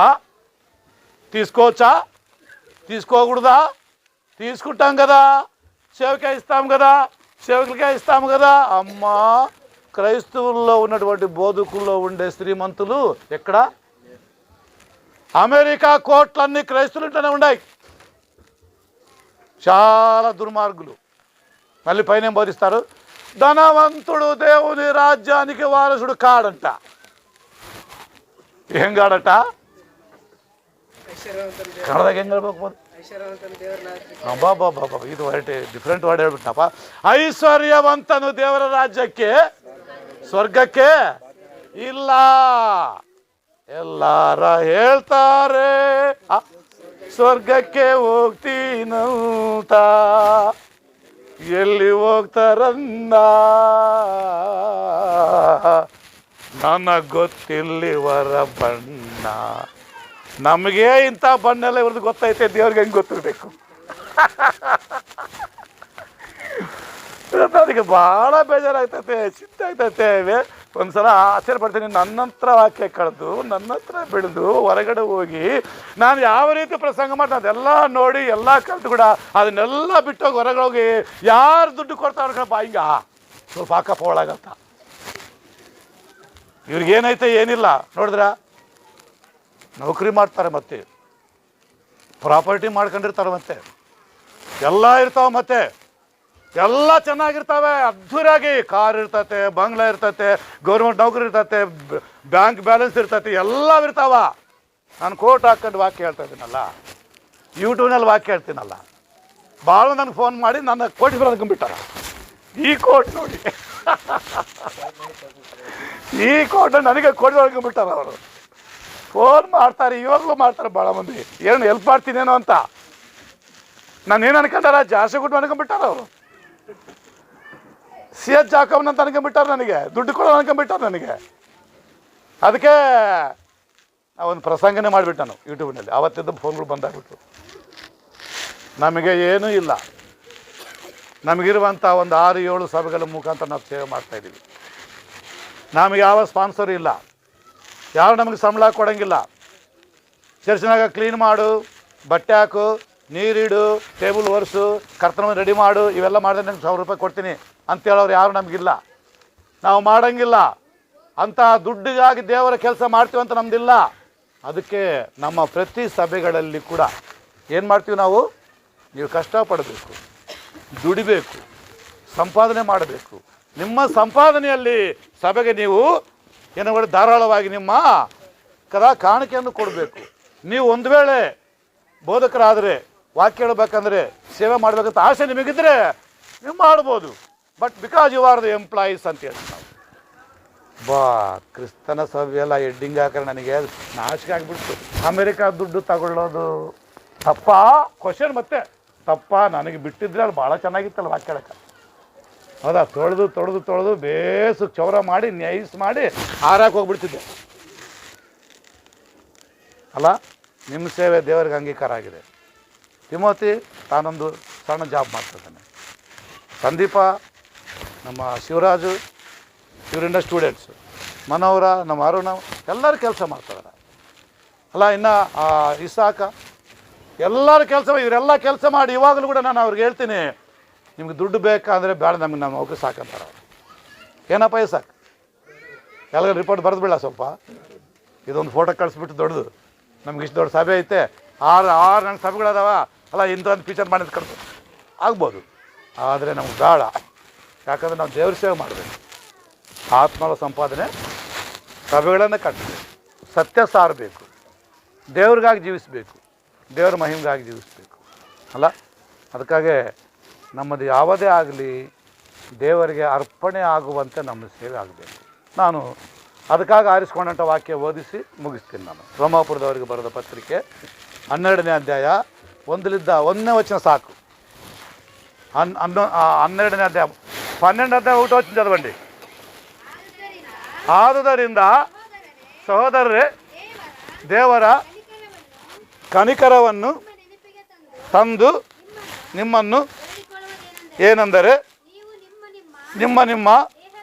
తీసుకోవచ్చా? తీసుకోకూడదా? తీసుకుంటాం కదా, సేవకే ఇస్తాం కదా, సేవకులకే ఇస్తాము కదా. అమ్మా, క్రైస్తవుల్లో ఉన్నటువంటి బోధకుల్లో ఉండే శ్రీమంతులు ఎక్కడ? అమెరికా కోట్లన్నీ క్రైస్తవులుంటూనే ఉన్నాయి. చాలా దుర్మార్గులు. మళ్ళీ పైన బోధిస్తారు, ధనవంతుడు దేవుని రాజ్యానికి వారసుడు కాడంట. ఏం కాడట? ಕನ್ನಡದಾಗ ಹೆಂಗೆ ಹೇಳ್ಬೇಕು? ಬಾಬಾ ಇದು ವರ್ಡ್ ಡಿಫ್ರೆಂಟ್ ವರ್ಡ್ ಹೇಳ್ಬಿಟ್ಟಪ್ಪ. ಐಶ್ವರ್ಯವಂತನು ದೇವರ ರಾಜ್ಯಕ್ಕೆ ಸ್ವರ್ಗಕ್ಕೆ ಇಲ್ಲ. ಎಲ್ಲಾರ ಹೇಳ್ತಾರೆ ಸ್ವರ್ಗಕ್ಕೆ ಹೋಗ್ತೀನಂತ, ಎಲ್ಲಿ ಹೋಗ್ತಾರಂದ ನನಗೆ ಗೊತ್ತಿಲ್ಲಿವರ ಬಣ್ಣ. ನಮಗೆ ಇಂಥ ಬಣ್ಣೆಲ್ಲ ಇವ್ರದ್ದು ಗೊತ್ತೈತೆ, ದೇವ್ರಿಗೆ ಹೆಂಗೆ ಗೊತ್ತಿರಬೇಕು? ನನಗೆ ಭಾಳ ಬೇಜಾರಾಗ್ತೈತೆ, ಚಿಂತೆ ಆಗ್ತೈತೆ. ಒಂದ್ಸಲ ಆಶ್ಚರ್ಯ ಪಡ್ತೀನಿ, ನನ್ನ ಹತ್ರ ವಾಕ್ಯ ಕಳೆದು ನನ್ನ ಹತ್ರ ಬೆಳೆದು ಹೊರಗಡೆ ಹೋಗಿ ನಾನು ಯಾವ ರೀತಿ ಪ್ರಸಂಗ ಮಾಡ್ತೀನಿ ಅದೆಲ್ಲ ನೋಡಿ ಎಲ್ಲ ಕಲ್ತು ಕೂಡ ಅದನ್ನೆಲ್ಲ ಬಿಟ್ಟೋಗಿ ಹೊರಗಡೆ ಹೋಗಿ ಯಾರು ದುಡ್ಡು ಕೊಡ್ತಾವ್ರ ಬಾಯಿಂಗ ಸ್ವಲ್ಪ ಹಾಕಪ್ಪ ಒಳಗಂತ. ಇವ್ರಿಗೇನೈತೆ ಏನಿಲ್ಲ ನೋಡಿದ್ರ, ನೌಕರಿ ಮಾಡ್ತಾರೆ, ಮತ್ತೆ ಪ್ರಾಪರ್ಟಿ ಮಾಡ್ಕೊಂಡಿರ್ತಾರೆ, ಮತ್ತೆ ಎಲ್ಲ ಇರ್ತಾವೆ, ಮತ್ತೆ ಎಲ್ಲ ಚೆನ್ನಾಗಿರ್ತಾವೆ, ಅದ್ಧೂರಿಯಾಗಿ ಕಾರ್ ಇರ್ತೈತೆ, ಬಂಗ್ಲಾ ಇರ್ತೈತೆ, ಗೌರ್ಮೆಂಟ್ ನೌಕರಿ ಇರ್ತೈತೆ, ಬ್ಯಾಂಕ್ ಬ್ಯಾಲೆನ್ಸ್ ಇರ್ತೈತೆ, ಎಲ್ಲ ಇರ್ತಾವ. ನಾನು ಕೋಟ್ ಹಾಕೊಂಡು ವಾಕ್ಯ ಹೇಳ್ತಾ ಇದ್ದೀನಲ್ಲ, ಯೂಟ್ಯೂಬ್ನಲ್ಲಿ ವಾಕ್ಯ ಹೇಳ್ತೀನಲ್ಲ, ಭಾಳ ನನಗೆ ಫೋನ್ ಮಾಡಿ ನನ್ನ ಕೋಟಿ ಅನ್ಕೊಂಡ್ಬಿಟ್ಟಾರ. ಈ ಕೋಟ್ ನೋಡಿ, ಈ ಕೋಟ್ ನನಗೆ ಕೋಟಿ ಅನ್ಕೊಂಡ್ಬಿಟ್ಟಾರ. ಅವರು ಫೋನ್ ಮಾಡ್ತಾರೆ, ಇವಾಗಲೂ ಮಾಡ್ತಾರೆ ಭಾಳ ಮಂದಿ, ಏನು ಹೆಲ್ಪ್ ಮಾಡ್ತೀನೇನೋ ಅಂತ. ನಾನು ಏನು ಅನ್ಕೊಂಡಾರ, ಜಾಸ್ತಿ ಕೊಟ್ಟು ಅನ್ಕೊಂಡ್ಬಿಟ್ಟಾರ ಅವರು. CS ಜಾಕಬ್ನ ಅಂತ ಅನ್ಕೊಂಡ್ಬಿಟ್ಟಾರೆ, ನನಗೆ ದುಡ್ಡು ಕೊಡೋ ಅನ್ಕೊಂಡ್ಬಿಟ್ಟಾರೆ ನನಗೆ. ಅದಕ್ಕೆ ಒಂದು ಪ್ರಸಂಗನೇ ಮಾಡಿಬಿಟ್ಟು ನಾನು ಯೂಟ್ಯೂಬ್ನಲ್ಲಿ. ಆವತ್ತಿದ್ದ ಫೋನ್ಗಳು ಬಂದಾಗ್ಬಿಟ್ಟು. ನಮಗೆ ಏನೂ ಇಲ್ಲ, ನಮಗಿರುವಂಥ ಒಂದು 6-7 ಸಭೆಗಳ ಮುಖಾಂತರ ನಾವು ಸೇವೆ ಮಾಡ್ತಾಯಿದ್ದೀವಿ. ನಮಗೆ ಯಾವ ಸ್ಪಾನ್ಸರು ಇಲ್ಲ, ಯಾರು ನಮಗೆ ಸಂಬಳ ಕೊಡೋಂಗಿಲ್ಲ. ಚರ್ಚಿನಾಗ ಕ್ಲೀನ್ ಮಾಡು, ಬಟ್ಟೆ ಹಾಕು, ನೀರಿಡು, ಟೇಬಲ್ ಒರೆಸು, ಕರ್ತನ ರೆಡಿ ಮಾಡು, ಇವೆಲ್ಲ ಮಾಡಿದ್ರೆ ನಂಗೆ 1000 ರೂಪಾಯಿ ಕೊಡ್ತೀನಿ ಅಂತ ಹೇಳೋರು ಯಾರು ನಮಗಿಲ್ಲ. ನಾವು ಮಾಡೋಂಗಿಲ್ಲ. ಅಂಥ ದುಡ್ಡಿಗಾಗಿ ದೇವರ ಕೆಲಸ ಮಾಡ್ತೀವಂತ ನಮ್ಮದಿಲ್ಲ. ಅದಕ್ಕೆ ನಮ್ಮ ಪ್ರತಿ ಸಭೆಗಳಲ್ಲಿ ಕೂಡ ಏನು ಮಾಡ್ತೀವಿ ನಾವು, ನೀವು ಕಷ್ಟಪಡಬೇಕು, ದುಡಿಬೇಕು, ಸಂಪಾದನೆ ಮಾಡಬೇಕು. ನಿಮ್ಮ ಸಂಪಾದನೆಯಲ್ಲಿ ಸಭೆಗೆ ನೀವು ಏನೋ ಧಾರಾಳವಾಗಿ ನಿಮ್ಮ ಕಾಣಿಕೆಯನ್ನು ಕೊಡಬೇಕು. ನೀವು ಒಂದು ವೇಳೆ ಬೋಧಕರಾದರೆ, ವಾಕ್ಯ ಹೇಳಬೇಕಂದ್ರೆ, ಸೇವೆ ಮಾಡಬೇಕಂತ ಆಸೆ ನಿಮಗಿದ್ರೆ ನೀವು ಮಾಡ್ಬೋದು. But because you are the employees ಅಂತ ಹೇಳಿ ನಾವು ಕ್ರಿಸ್ತನ ಸಭೆ ಎಲ್ಲ ಹೆಡ್ಡಿಂಗ್ ಹಾಕಿದ್ರೆ ನನಗೆ ನಾಚಿಕೆ ಆಗಿಬಿಡ್ತು. ಅಮೇರಿಕಾ ದುಡ್ಡು ತಗೊಳ್ಳೋದು ತಪ್ಪ? ಕ್ವಶನ್ ಮತ್ತೆ ತಪ್ಪ? ನನಗೆ ಬಿಟ್ಟಿದ್ರೆ ಅಲ್ಲಿ ಭಾಳ ಚೆನ್ನಾಗಿತ್ತಲ್ಲ ವಾಕ್ಯ ಹೇಳಕ್ಕೆ. ಹೌದಾ? ತೊಳೆದು ಬೇಸು ಚೌರ ಮಾಡಿ ನೈಸ್ ಮಾಡಿ ಹಾರಾಕೆ ಹೋಗ್ಬಿಡ್ತಿದ್ದೆ ಅಲ್ಲ. ನಿಮ್ಮ ಸೇವೆ ದೇವರಿಗೆ ಅಂಗೀಕಾರ ಆಗಿದೆ. ತಿಮೋತಿ ತಾನೊಂದು ಸಣ್ಣ ಜಾಬ್ ಮಾಡ್ತಿದ್ದಾನೆ. ಸಂದೀಪ, ನಮ್ಮ ಶಿವರಾಜು, ಇವರಿಂದ ಸ್ಟೂಡೆಂಟ್ಸು, ಮನೋಹರ, ನಮ್ಮ ಅರುಣ, ಎಲ್ಲರೂ ಕೆಲಸ ಮಾಡ್ತಿದ್ದಾರೆ ಅಲ್ಲ. ಇನ್ನು ಇಸಾಕ, ಎಲ್ಲರೂ ಕೆಲಸ, ಇವರೆಲ್ಲ ಕೆಲಸ ಮಾಡಿ ಇವಾಗಲೂ ಕೂಡ ನಾನು ಅವ್ರಿಗೆ ಹೇಳ್ತೀನಿ, ನಿಮ್ಗೆ ದುಡ್ಡು ಬೇಕಾದರೆ ಬೇಡ, ನಮಗೆ ನಮ್ಮ ಅವ್ರಿಗೆ ಸಾಕಂತಾರೆ ಅವರು. ಏನಪ್ಪ ಸಾಕು, ಎಲ್ಲ ರಿಪೋರ್ಟ್ ಬರೆದು ಬಿಡ ಸ್ವಲ್ಪ, ಇದೊಂದು ಫೋಟೋ ಕಳಿಸ್ಬಿಟ್ಟು ದೊಡ್ಡದು, ನಮ್ಗೆ ಇಷ್ಟು ದೊಡ್ಡ ಸಭೆ ಐತೆ, 6 ನನ್ನ ಸಭೆಗಳದಾವ ಅಲ್ಲ, ಇಂಥೊಂದು ಫೀಚರ್ ಮಾಡಿದ್ದು ಕಳಿಸು ಆಗ್ಬೋದು. ಆದರೆ ನಮ್ಗೆ ಬೇಡ. ಯಾಕಂದರೆ ನಾವು ದೇವ್ರ ಸೇವೆ ಮಾಡಬೇಕು, ಆತ್ಮಗಳ ಸಂಪಾದನೆ, ಸಭೆಗಳನ್ನು ಕಟ್ಟಬೇಕು, ಸತ್ಯ ಸಾರಬೇಕು, ದೇವ್ರಿಗಾಗಿ ಜೀವಿಸಬೇಕು, ದೇವ್ರ ಮಹಿಮೆಗಾಗಿ ಜೀವಿಸಬೇಕು ಅಲ್ಲ. ಅದಕ್ಕಾಗಿ ನಮ್ಮದು ಯಾವುದೇ ಆಗಲಿ ದೇವರಿಗೆ ಅರ್ಪಣೆ ಆಗುವಂತೆ ನಮ್ಮ ಸೇವೆ ಆಗಬೇಕು. ನಾನು ಅದಕ್ಕಾಗಿ ಆರಿಸ್ಕೊಂಡಂಥ ವಾಕ್ಯ ಓದಿಸಿ ಮುಗಿಸ್ತೀನಿ. ನಾನು ರೋಮಾಪುರದವರಿಗೆ ಬರೆದ ಪತ್ರಿಕೆ 12ನೇ ಅಧ್ಯಾಯ 1ನೇ ವಚನ ಸಾಕು. 12ನೇ ಅಧ್ಯಾಯ 12ನೇ ಅಧ್ಯಾಯ ಊಟ వచ్చిన చదవండి. ಆದುದರಿಂದ ಸಹೋದರರೇ, ದೇವರ ಕನಿಕರವನ್ನು ತಂದು ನಿಮ್ಮನ್ನು ಏನೆಂದರೆ ನಿಮ್ಮ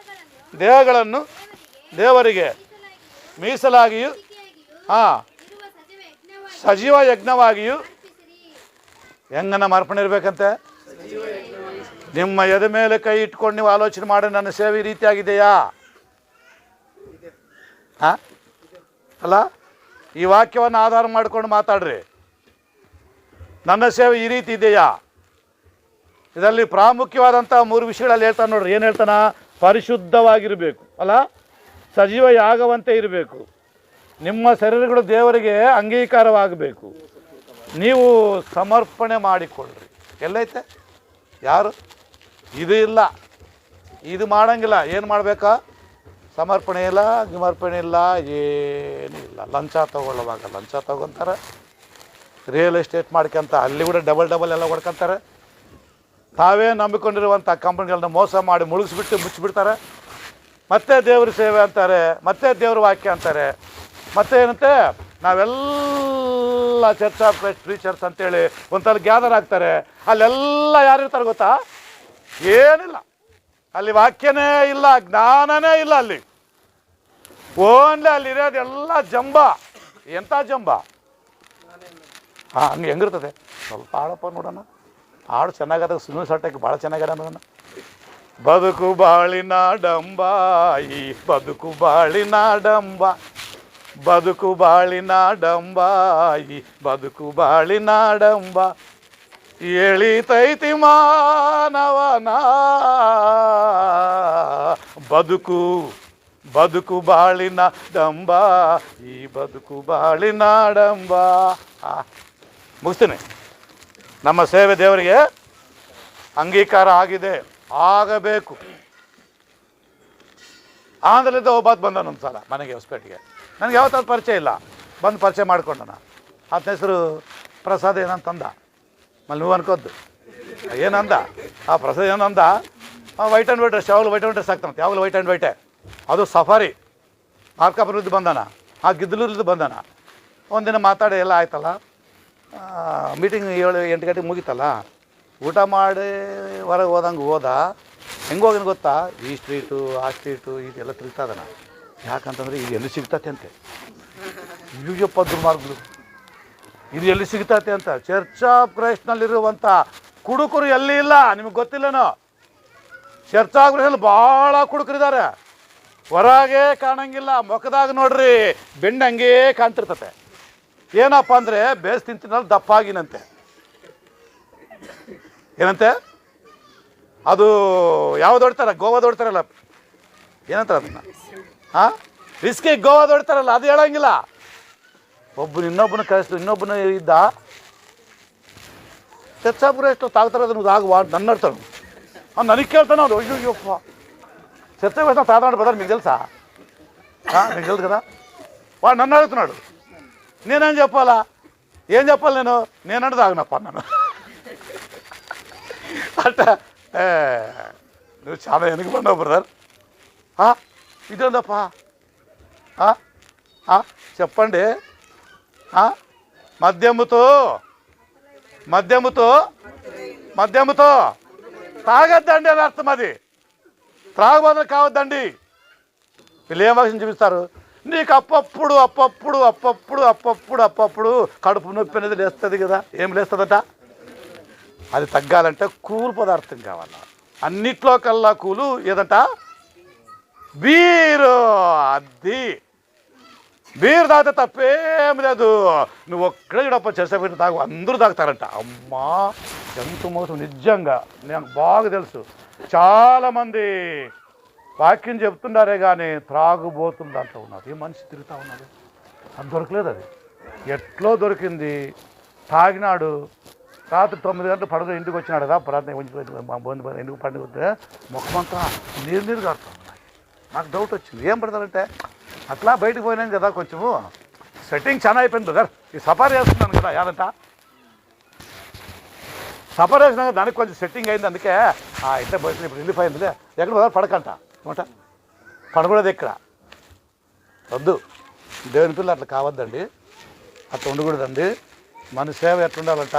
ದೇಹಗಳನ್ನು ದೇವರಿಗೆ ಮೀಸಲಾಗಿಯೂ ಸಜೀವ ಯಜ್ಞವಾಗಿಯೂ ಹೆಂಗ ನಮ್ಮ ಅರ್ಪಣೆ ಇರಬೇಕಂತೆ. ನಿಮ್ಮ ಎದೆ ಮೇಲೆ ಕೈ ಇಟ್ಕೊಂಡು ನೀವು ಆಲೋಚನೆ ಮಾಡಿ, ನನ್ನ ಸೇವೆ ಈ ರೀತಿಯಾಗಿದೆಯಾ ಅಲ್ಲ. ಈ ವಾಕ್ಯವನ್ನು ಆಧಾರ ಮಾಡಿಕೊಂಡು ಮಾತಾಡ್ರಿ. ನನ್ನ ಸೇವೆ ಈ ರೀತಿ ಇದೆಯಾ? ಇದರಲ್ಲಿ ಪ್ರಾಮುಖ್ಯವಾದಂಥ 3 ವಿಷಯಗಳಲ್ಲಿ ಹೇಳ್ತಾನೆ ನೋಡ್ರಿ. ಏನು ಹೇಳ್ತಾನ? ಪರಿಶುದ್ಧವಾಗಿರಬೇಕು ಅಲ್ಲ, ಸಜೀವ ಯಾಗವಂತೆ ಇರಬೇಕು, ನಿಮ್ಮ ಶರೀರಗಳು ದೇವರಿಗೆ ಅಂಗೀಕಾರವಾಗಬೇಕು, ನೀವು ಸಮರ್ಪಣೆ ಮಾಡಿಕೊಳ್ಳ್ರಿ. ಎಲ್ಲೈತೆ? ಯಾರು ಇದು ಇಲ್ಲ, ಇದು ಮಾಡೋಂಗಿಲ್ಲ. ಏನು ಮಾಡಬೇಕಾ? ಸಮರ್ಪಣೆ ಇಲ್ಲ, ಗಿಮರ್ಪಣೆ ಇಲ್ಲ, ಏನೂ ಇಲ್ಲ. ಲಂಚ ತೊಗೊಳ್ಳುವಾಗ ಲಂಚ ತೊಗೊತಾರೆ, ರಿಯಲ್ ಎಸ್ಟೇಟ್ ಮಾಡ್ಕೊಂತ ಅಲ್ಲಿ ಕೂಡ ಡಬಲ್ ಎಲ್ಲ ಹೊಡ್ಕೊತಾರೆ. ತಾವೇ ನಂಬಿಕೊಂಡಿರುವಂಥ ಕಂಪ್ನಿಗಳನ್ನ ಮೋಸ ಮಾಡಿ ಮುಳುಗಿಸ್ಬಿಟ್ಟು ಮುಚ್ಚಿಬಿಡ್ತಾರೆ. ಮತ್ತೆ ದೇವ್ರ ಸೇವೆ ಅಂತಾರೆ, ಮತ್ತೆ ದೇವ್ರ ವಾಕ್ಯ ಅಂತಾರೆ. ಮತ್ತೆ ಏನಂತೆ, ನಾವೆಲ್ಲ ಚರ್ಚ್ ಆಫ್ ಕ್ರೈಸ್ಟ್ ಪ್ರೀಚರ್ಸ್ ಅಂತೇಳಿ ಒಂಥರ ಗ್ಯಾದರ್ ಆಗ್ತಾರೆ. ಅಲ್ಲೆಲ್ಲ ಯಾರಿರ್ತಾರೆ ಗೊತ್ತಾ? ಏನಿಲ್ಲ, ಅಲ್ಲಿ ವಾಕ್ಯನೇ ಇಲ್ಲ, ಜ್ಞಾನನೇ ಇಲ್ಲ. ಅಲ್ಲಿ ಓನ್ಲಿ ಅಲ್ಲಿರೋದೆಲ್ಲ ಜಂಬ. ಎಂಥ ಜಂಬ? ಹಂಗೆ ಹೆಂಗಿರ್ತದೆ? ಸ್ವಲ್ಪ ಹಾಡಪ್ಪ ನೋಡೋಣ. ಹಾಡು ಚೆನ್ನಾಗದ, ಸುಮ್ಮನೆ ಸಟ್ಟಕ್ಕೆ ಭಾಳ ಚೆನ್ನಾಗದ ನೋಡೋಣ. ಬದುಕು ಬಾಳಿನ ಡಂಬ, ಈ ಬದುಕು ಬಾಳಿನ ಡಂಬ, ಬದುಕು ಬಾಳಿನ ಡಂಬ, ಈ ಬದುಕು ಬಾಳಿನ ಡಂಬ, ಎಳಿತೈತಿ ಮಾನವನ ಬದುಕು, ಬದುಕು ಬಾಳಿನ ಡಂಬ, ಈ ಬದುಕು ಬಾಳಿನ ಡಂಬ. ಮುಗಿಸ್ತೀನಿ. ನಮ್ಮ ಸೇವೆ ದೇವರಿಗೆ ಅಂಗೀಕಾರ ಆಗಿದೆ, ಆಗಬೇಕು. ಆಂಧ್ರದಿಂದ ಒಬ್ಬಾತ್ ಬಂದ ಒಂದು ಸಲ ಮನೆಗೆ ಹೊಸಪೇಟೆಗೆ. ನನಗೆ ಯಾವತ್ತಾದ್ರು ಪರಿಚಯ ಇಲ್ಲ, ಬಂದು ಪರಿಚಯ ಮಾಡ್ಕೊಂಡನ. ಆತನ ಹೆಸರು ಪ್ರಸಾದ್ ಏನಂತಂದ. ಮಲ್ಲಿ ನೀವು ಅನ್ಕೋದ್ದು ಏನಂದ? ಆ ಪ್ರಸಾದ್ ಏನಂದ, ವೈಟ್ ಆ್ಯಂಡ್ ವೈಟ್ ಡ್ರೆಸ್, ಯಾವಾಗಲೂ ವೈಟ್ ಆ್ಯಂಡ್ ಡ್ರೆಸ್ ಆಗ್ತಾನಂತೆ, ಯಾವಾಗಲೂ ವೈಟ್ ಆ್ಯಂಡ್ ವೈಟೇ. ಅದು ಸಫಾರಿ ಮಾರ್ಕಾಪುರದ್ದು ಬಂದಾನ, ಆ ಗಿದ್ದಲೂರದ್ದು ಬಂದಾನ. ಒಂದಿನ ಮಾತಾಡಿ ಎಲ್ಲ ಆಯ್ತಲ್ಲ, ಮೀಟಿಂಗ್ 7-8 ಗಂಟೆಗೆ ಮುಗೀತಲ್ಲ, ಊಟ ಮಾಡಿ ಹೊರಗೆ ಹೋದಂಗೆ ಹೋದ. ಹೆಂಗೆ ಹೋಗಿನ ಗೊತ್ತಾ? ಈ ಸ್ಟ್ರೀಟು ಆ ಸ್ಟ್ರೀಟು ಇದೆಲ್ಲ ತಿರುಗ್ತಾ ಇದ್ದಾನ. ಯಾಕಂತಂದರೆ ಇದು ಎಲ್ಲಿ ಸಿಗ್ತತೆ ಅಂತೆ. ಇವ್ಯಪ್ಪ ದುರ್ಮಾರ್ಗಗಳು, ಇದು ಎಲ್ಲಿ ಸಿಗ್ತತೆ ಅಂತ. ಚರ್ಚ್ ಆಫ್ ಕ್ರೈಸ್ಟ್ನಲ್ಲಿರುವಂಥ ಕುಡುಕರು ಎಲ್ಲಿ ಇಲ್ಲ, ನಿಮಗೆ ಗೊತ್ತಿಲ್ಲನೋ? ಚರ್ಚ್ ಆಫ್ ಕ್ರೈಸ್ಟಲ್ಲಿ ಭಾಳ ಕುಡುಕರಿದ್ದಾರೆ, ಹೊರಗೆ ಕಾಣಂಗಿಲ್ಲ, ಮುಖದಾಗ ನೋಡ್ರಿ ಬೆಂಡ್ ಹಂಗೇ ಕಾಣ್ತಿರ್ತತೆ. ಏನಪ್ಪ ಅಂದರೆ ಬೇಸ್ ತಿಂತಿನಲ್ಲಿ ದಪ್ಪಾಗಿನಂತೆ. ಏನಂತೆ ಅದು? ಯಾವ್ದು ಹೊಡ್ತಾರ? ಗೋವಾದ ಹೊಡ್ತಾರಲ್ಲ, ಏನಂತಾರೆ ಅದನ್ನು? ಹಾಂ, ರಿಸ್ಕಿ ಗೋವಾದ ಹೊಡ್ತಾರಲ್ಲ, ಅದು ಹೇಳಂಗಿಲ್ಲ. ಒಬ್ಬನು ಇನ್ನೊಬ್ಬನ ಕಳಿಸ್ತು, ಇನ್ನೊಬ್ಬನ ಇದ್ದ ಚರ್ಚಾಪುರ ಎಷ್ಟು ತಾಗ್ತಾರೆ ಅದನ್ನು ಆಗುವ ನನ್ನ ನಡ್ತಾನು. ಅವ್ನು ನನಗೆ ಕೇಳ್ತಾನೆ, ಅವ್ನು ಅಯ್ಯೋಯ್ಯಪ್ಪ ಚರ್ಚಾಪುರ ತಾದಾಡು ಬದಾರ మీకు తెలుసా? నీకు తెలుసు కదా. వాడు నన్ను అడుగుతున్నాడు, నేనేం చెప్పాలా? ఏం చెప్పాలి నేనంటే తాగినప్ప అన్నాను. అట్ట నువ్వు చాలా వెనుకబడినావు బ్రదర్. ఇదేందప్ప చెప్పండి. మద్యముతో మద్యముతో మద్యముతో తాగద్దండి అని అర్థం. అది త్రాగబోదని కావద్దండి. వీళ్ళు ఏం వాక్యం చూపిస్తారు? నీకు అప్పప్పుడు అప్పప్పుడు అప్పప్పుడు అప్పప్పుడు అప్పప్పుడు కడుపు నొప్పి అనేది లేస్తుంది కదా. ఏం లేస్తుందట? అది తగ్గాలంటే కూల్ పదార్థం కావాలి. అన్నిట్లో కల్లా కూలు ఏదంట? బీరు. అది బీరు తాగితే తప్పేం లేదు. నువ్వు ఒక్కడే చూడప్ప చేసేపెట్టి తాగు, అందరూ తాగుతారంట. అమ్మా ఎంత మోసం నిజంగా. నాకు బాగా తెలుసు, చాలామంది వాక్యం చెప్తున్నారే కానీ త్రాగుబోతుంది అంటూ ఉన్నారు. ఏ మనిషి తిరుగుతూ ఉన్నాడు, అది దొరకలేదు. అది ఎట్లో దొరికింది, తాగినాడు. రాత్రి 9 గంటలు పడదు ఇంటికి వచ్చినాడు కదా. ప్రార్థన ఎందుకు పండుగ వస్తే ముఖమంతా నీరు కారుతా ఉన్నాయి. నాకు డౌట్ వచ్చింది, ఏం పడతారంటే అట్లా బయటకు పోయినాను కదా, కొంచెము సెట్టింగ్ చాలా అయిపోయింది బ్రదర్. ఈ సఫారీ వేస్తున్నాను కదా, యాదంట సఫారీ వేసినాక దానికి కొంచెం సెట్టింగ్ అయింది. అందుకే ఇట్లా పోయింది, ఇప్పుడు రిలీఫ్ అయిందిలే. ఎక్కడ పోదా పడకంట అనమాట. పడకూడదు ఇక్కడ, వద్దు. దేవుని పిల్లలు అట్లా కావద్దండి, అట్లా ఉండకూడదండి. మన సేవ ఎట్లా ఉండాలంట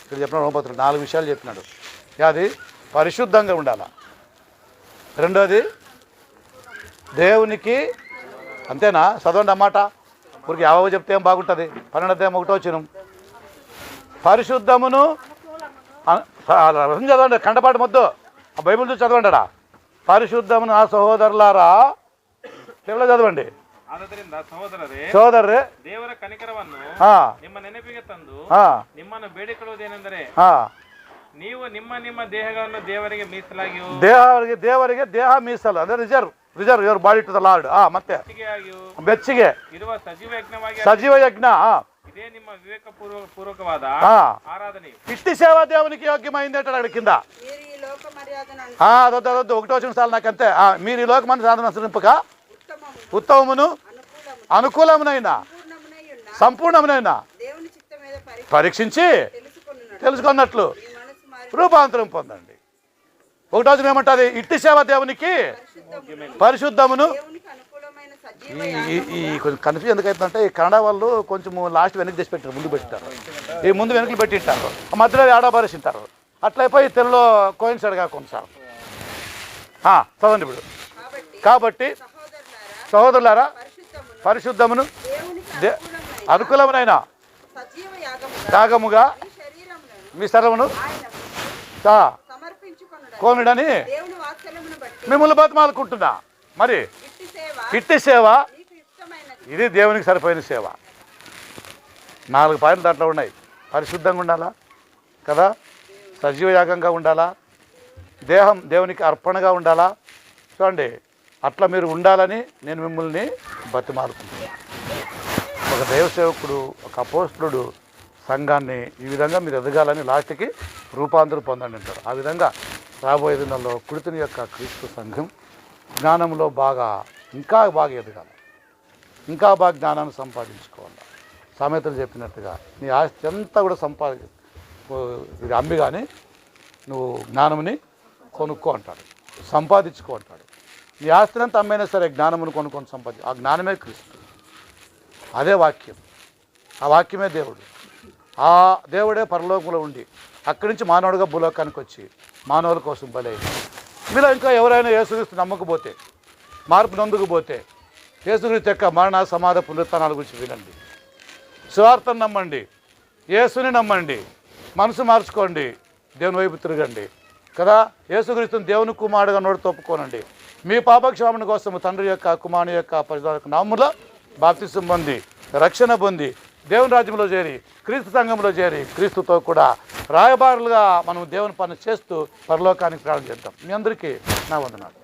ఇక్కడ చెప్పిన 4 విషయాలు చెప్పినాడు. అది పరిశుద్ధంగా ఉండాల. రెండోది దేవునికి, అంతేనా? చదవండి అన్నమాట. ఊరికి యావో చెప్తే ఏం బాగుంటుంది. 12:1 పరిశుద్ధమును చదవండి, కంటపాటు మొద్దు. ఆ బైబిల్ చూసి చదవండి. పరిశుద్ధమును ఆ సహోదరులారా తెలుగులో చదవండి. ಸಹೋದರರೇ, ದೇವರ ಕನಿಕರವನ್ನು ನಿಮ್ಮ ನೆನಪಿಗೆ ತಂದು ನಿಮ್ಮನ್ನು ಬೇಡಿಕೊಳ್ಳುವುದೇನೆಂದರೆ ನೀವು ನಿಮ್ಮ ನಿಮ್ಮ ದೇಹಗಳನ್ನು ದೇವರಿಗೆ ಮೀಸಲಾಗಿಯೂ ದೇವರಿಗೆ ದೇಹ ಮೀಸಲು ಅಂದ್ರೆ reserve your body to the lord. ಮತ್ತೆ ಬೆಚ್ಚಿಗೆ ಇರುವ సజీవ యజ్ఞ ఇదే ನಿಮ್ಮ వివేక పూర్వకವಾದ ఆరాధన. ఇట్టి సేవ దేవునికి యోగ్యమైంది అంటాడు అక్కడ కింద. అదొద్దు ఒకటో వచ్చిన సార్లు నాకంతే. మీరు ఈ లోకమని సాధన అనుసరింపక ఉత్తమమును అనుకూలమునైనా సంపూర్ణమునైనా పరీక్షించి తెలుసుకున్నట్లు రూపాంతరం పొందండి. ఒకటో వచ్చిన ఏమంటుంది? ఇట్టి సేవ దేవునికి పరిశుద్ధమును. ఈ కొంచెం కన్ఫ్యూజ్ ఎందుకైతుందంటే ఈ కన్నడ వాళ్ళు కొంచెం లాస్ట్ వెనక్కి తెచ్చి పెట్టారు, ముందు పెట్టారు. ఈ ముందు వెనక్కి పెట్టింటారు, మధ్యలో ఆడబరిసింటారు. అట్లయిపోయి తెలుగులో కోయిన్సైడ్ కాకుండా సార్ చదవండి ఇప్పుడు. కాబట్టి సహోదరులారా పరిశుద్ధమును అనుకూలమునైన యాగముగా మీ శరీరమును కోనుడని మిమ్మల్ని బతిమాలుకుంటున్నా. మరి ఇట్టి సేవ ఇది దేవునికి సరిపోయిన సేవ. 4 పాయింట్లు దాంట్లో ఉన్నాయి. పరిశుద్ధంగా ఉండాలా కదా, సజీవయాగంగా ఉండాలా, దేహం దేవునికి అర్పణగా ఉండాలా. చూడండి, అట్లా మీరు ఉండాలని నేను మిమ్మల్ని బతిమాలుకుంటున్నాను. ఒక దైవసేవకుడు, ఒక అపోస్తులుడు సంఘాన్ని ఈ విధంగా మీరు ఎదగాలని లాస్ట్కి రూపాంతరం పొందండి అంటారు. ఆ విధంగా రాబోయే దినాల్లో కుడితిని యొక్క క్రీస్తు సంఘం జ్ఞానంలో ఇంకా బాగా ఎదగాలి, ఇంకా బాగా జ్ఞానాన్ని సంపాదించుకోవాలి. సామెతలు చెప్పినట్టుగా నీ ఆస్తి అంతా కూడా ఇది అమ్మి కానీ నువ్వు జ్ఞానముని కొనుక్కో అంటాడు, సంపాదించుకో అంటాడు. నీ ఆస్తిని అంతా అమ్మైనా సరే జ్ఞానమును కొనుక్కొని ఆ జ్ఞానమే క్రీస్తు, అదే వాక్యం. ఆ వాక్యమే దేవుడు. ఆ దేవుడే పరలోకంలో ఉండి అక్కడి నుంచి మానవుడిగా భూలోకానికి వచ్చి మానవుల కోసం బలై. మీలో ఇంకా ఎవరైనా యేసుక్రీస్తు నమ్మకపోతే, మార్పు నొందుకుపోతే, యేసుక్రీస్తు యొక్క మరణ సమాధ పునరుత్థానాల గురించి వినండి, సువార్తను నమ్మండి, యేసుని నమ్మండి, మనసు మార్చుకోండి, దేవుని వైపు తిరగండి కదా. యేసుక్రీస్తుని దేవుని కుమారుడుగా నోటితో ఒప్పుకోనండి. మీ పాపక్షమాపణ కోసం తండ్రి యొక్క కుమారుని యొక్క పరిశుద్ధ నామములో బాప్తిసం పొంది రక్షణ పొంది దేవుని రాజ్యంలో చేరి క్రీస్తు సంఘంలో చేరి క్రీస్తుతో కూడా రాయబారులుగా మనం దేవుని పని చేస్తూ పరలోకానికి ప్రయాణం చేద్దాం. మీ అందరికీ నా వందనాలు.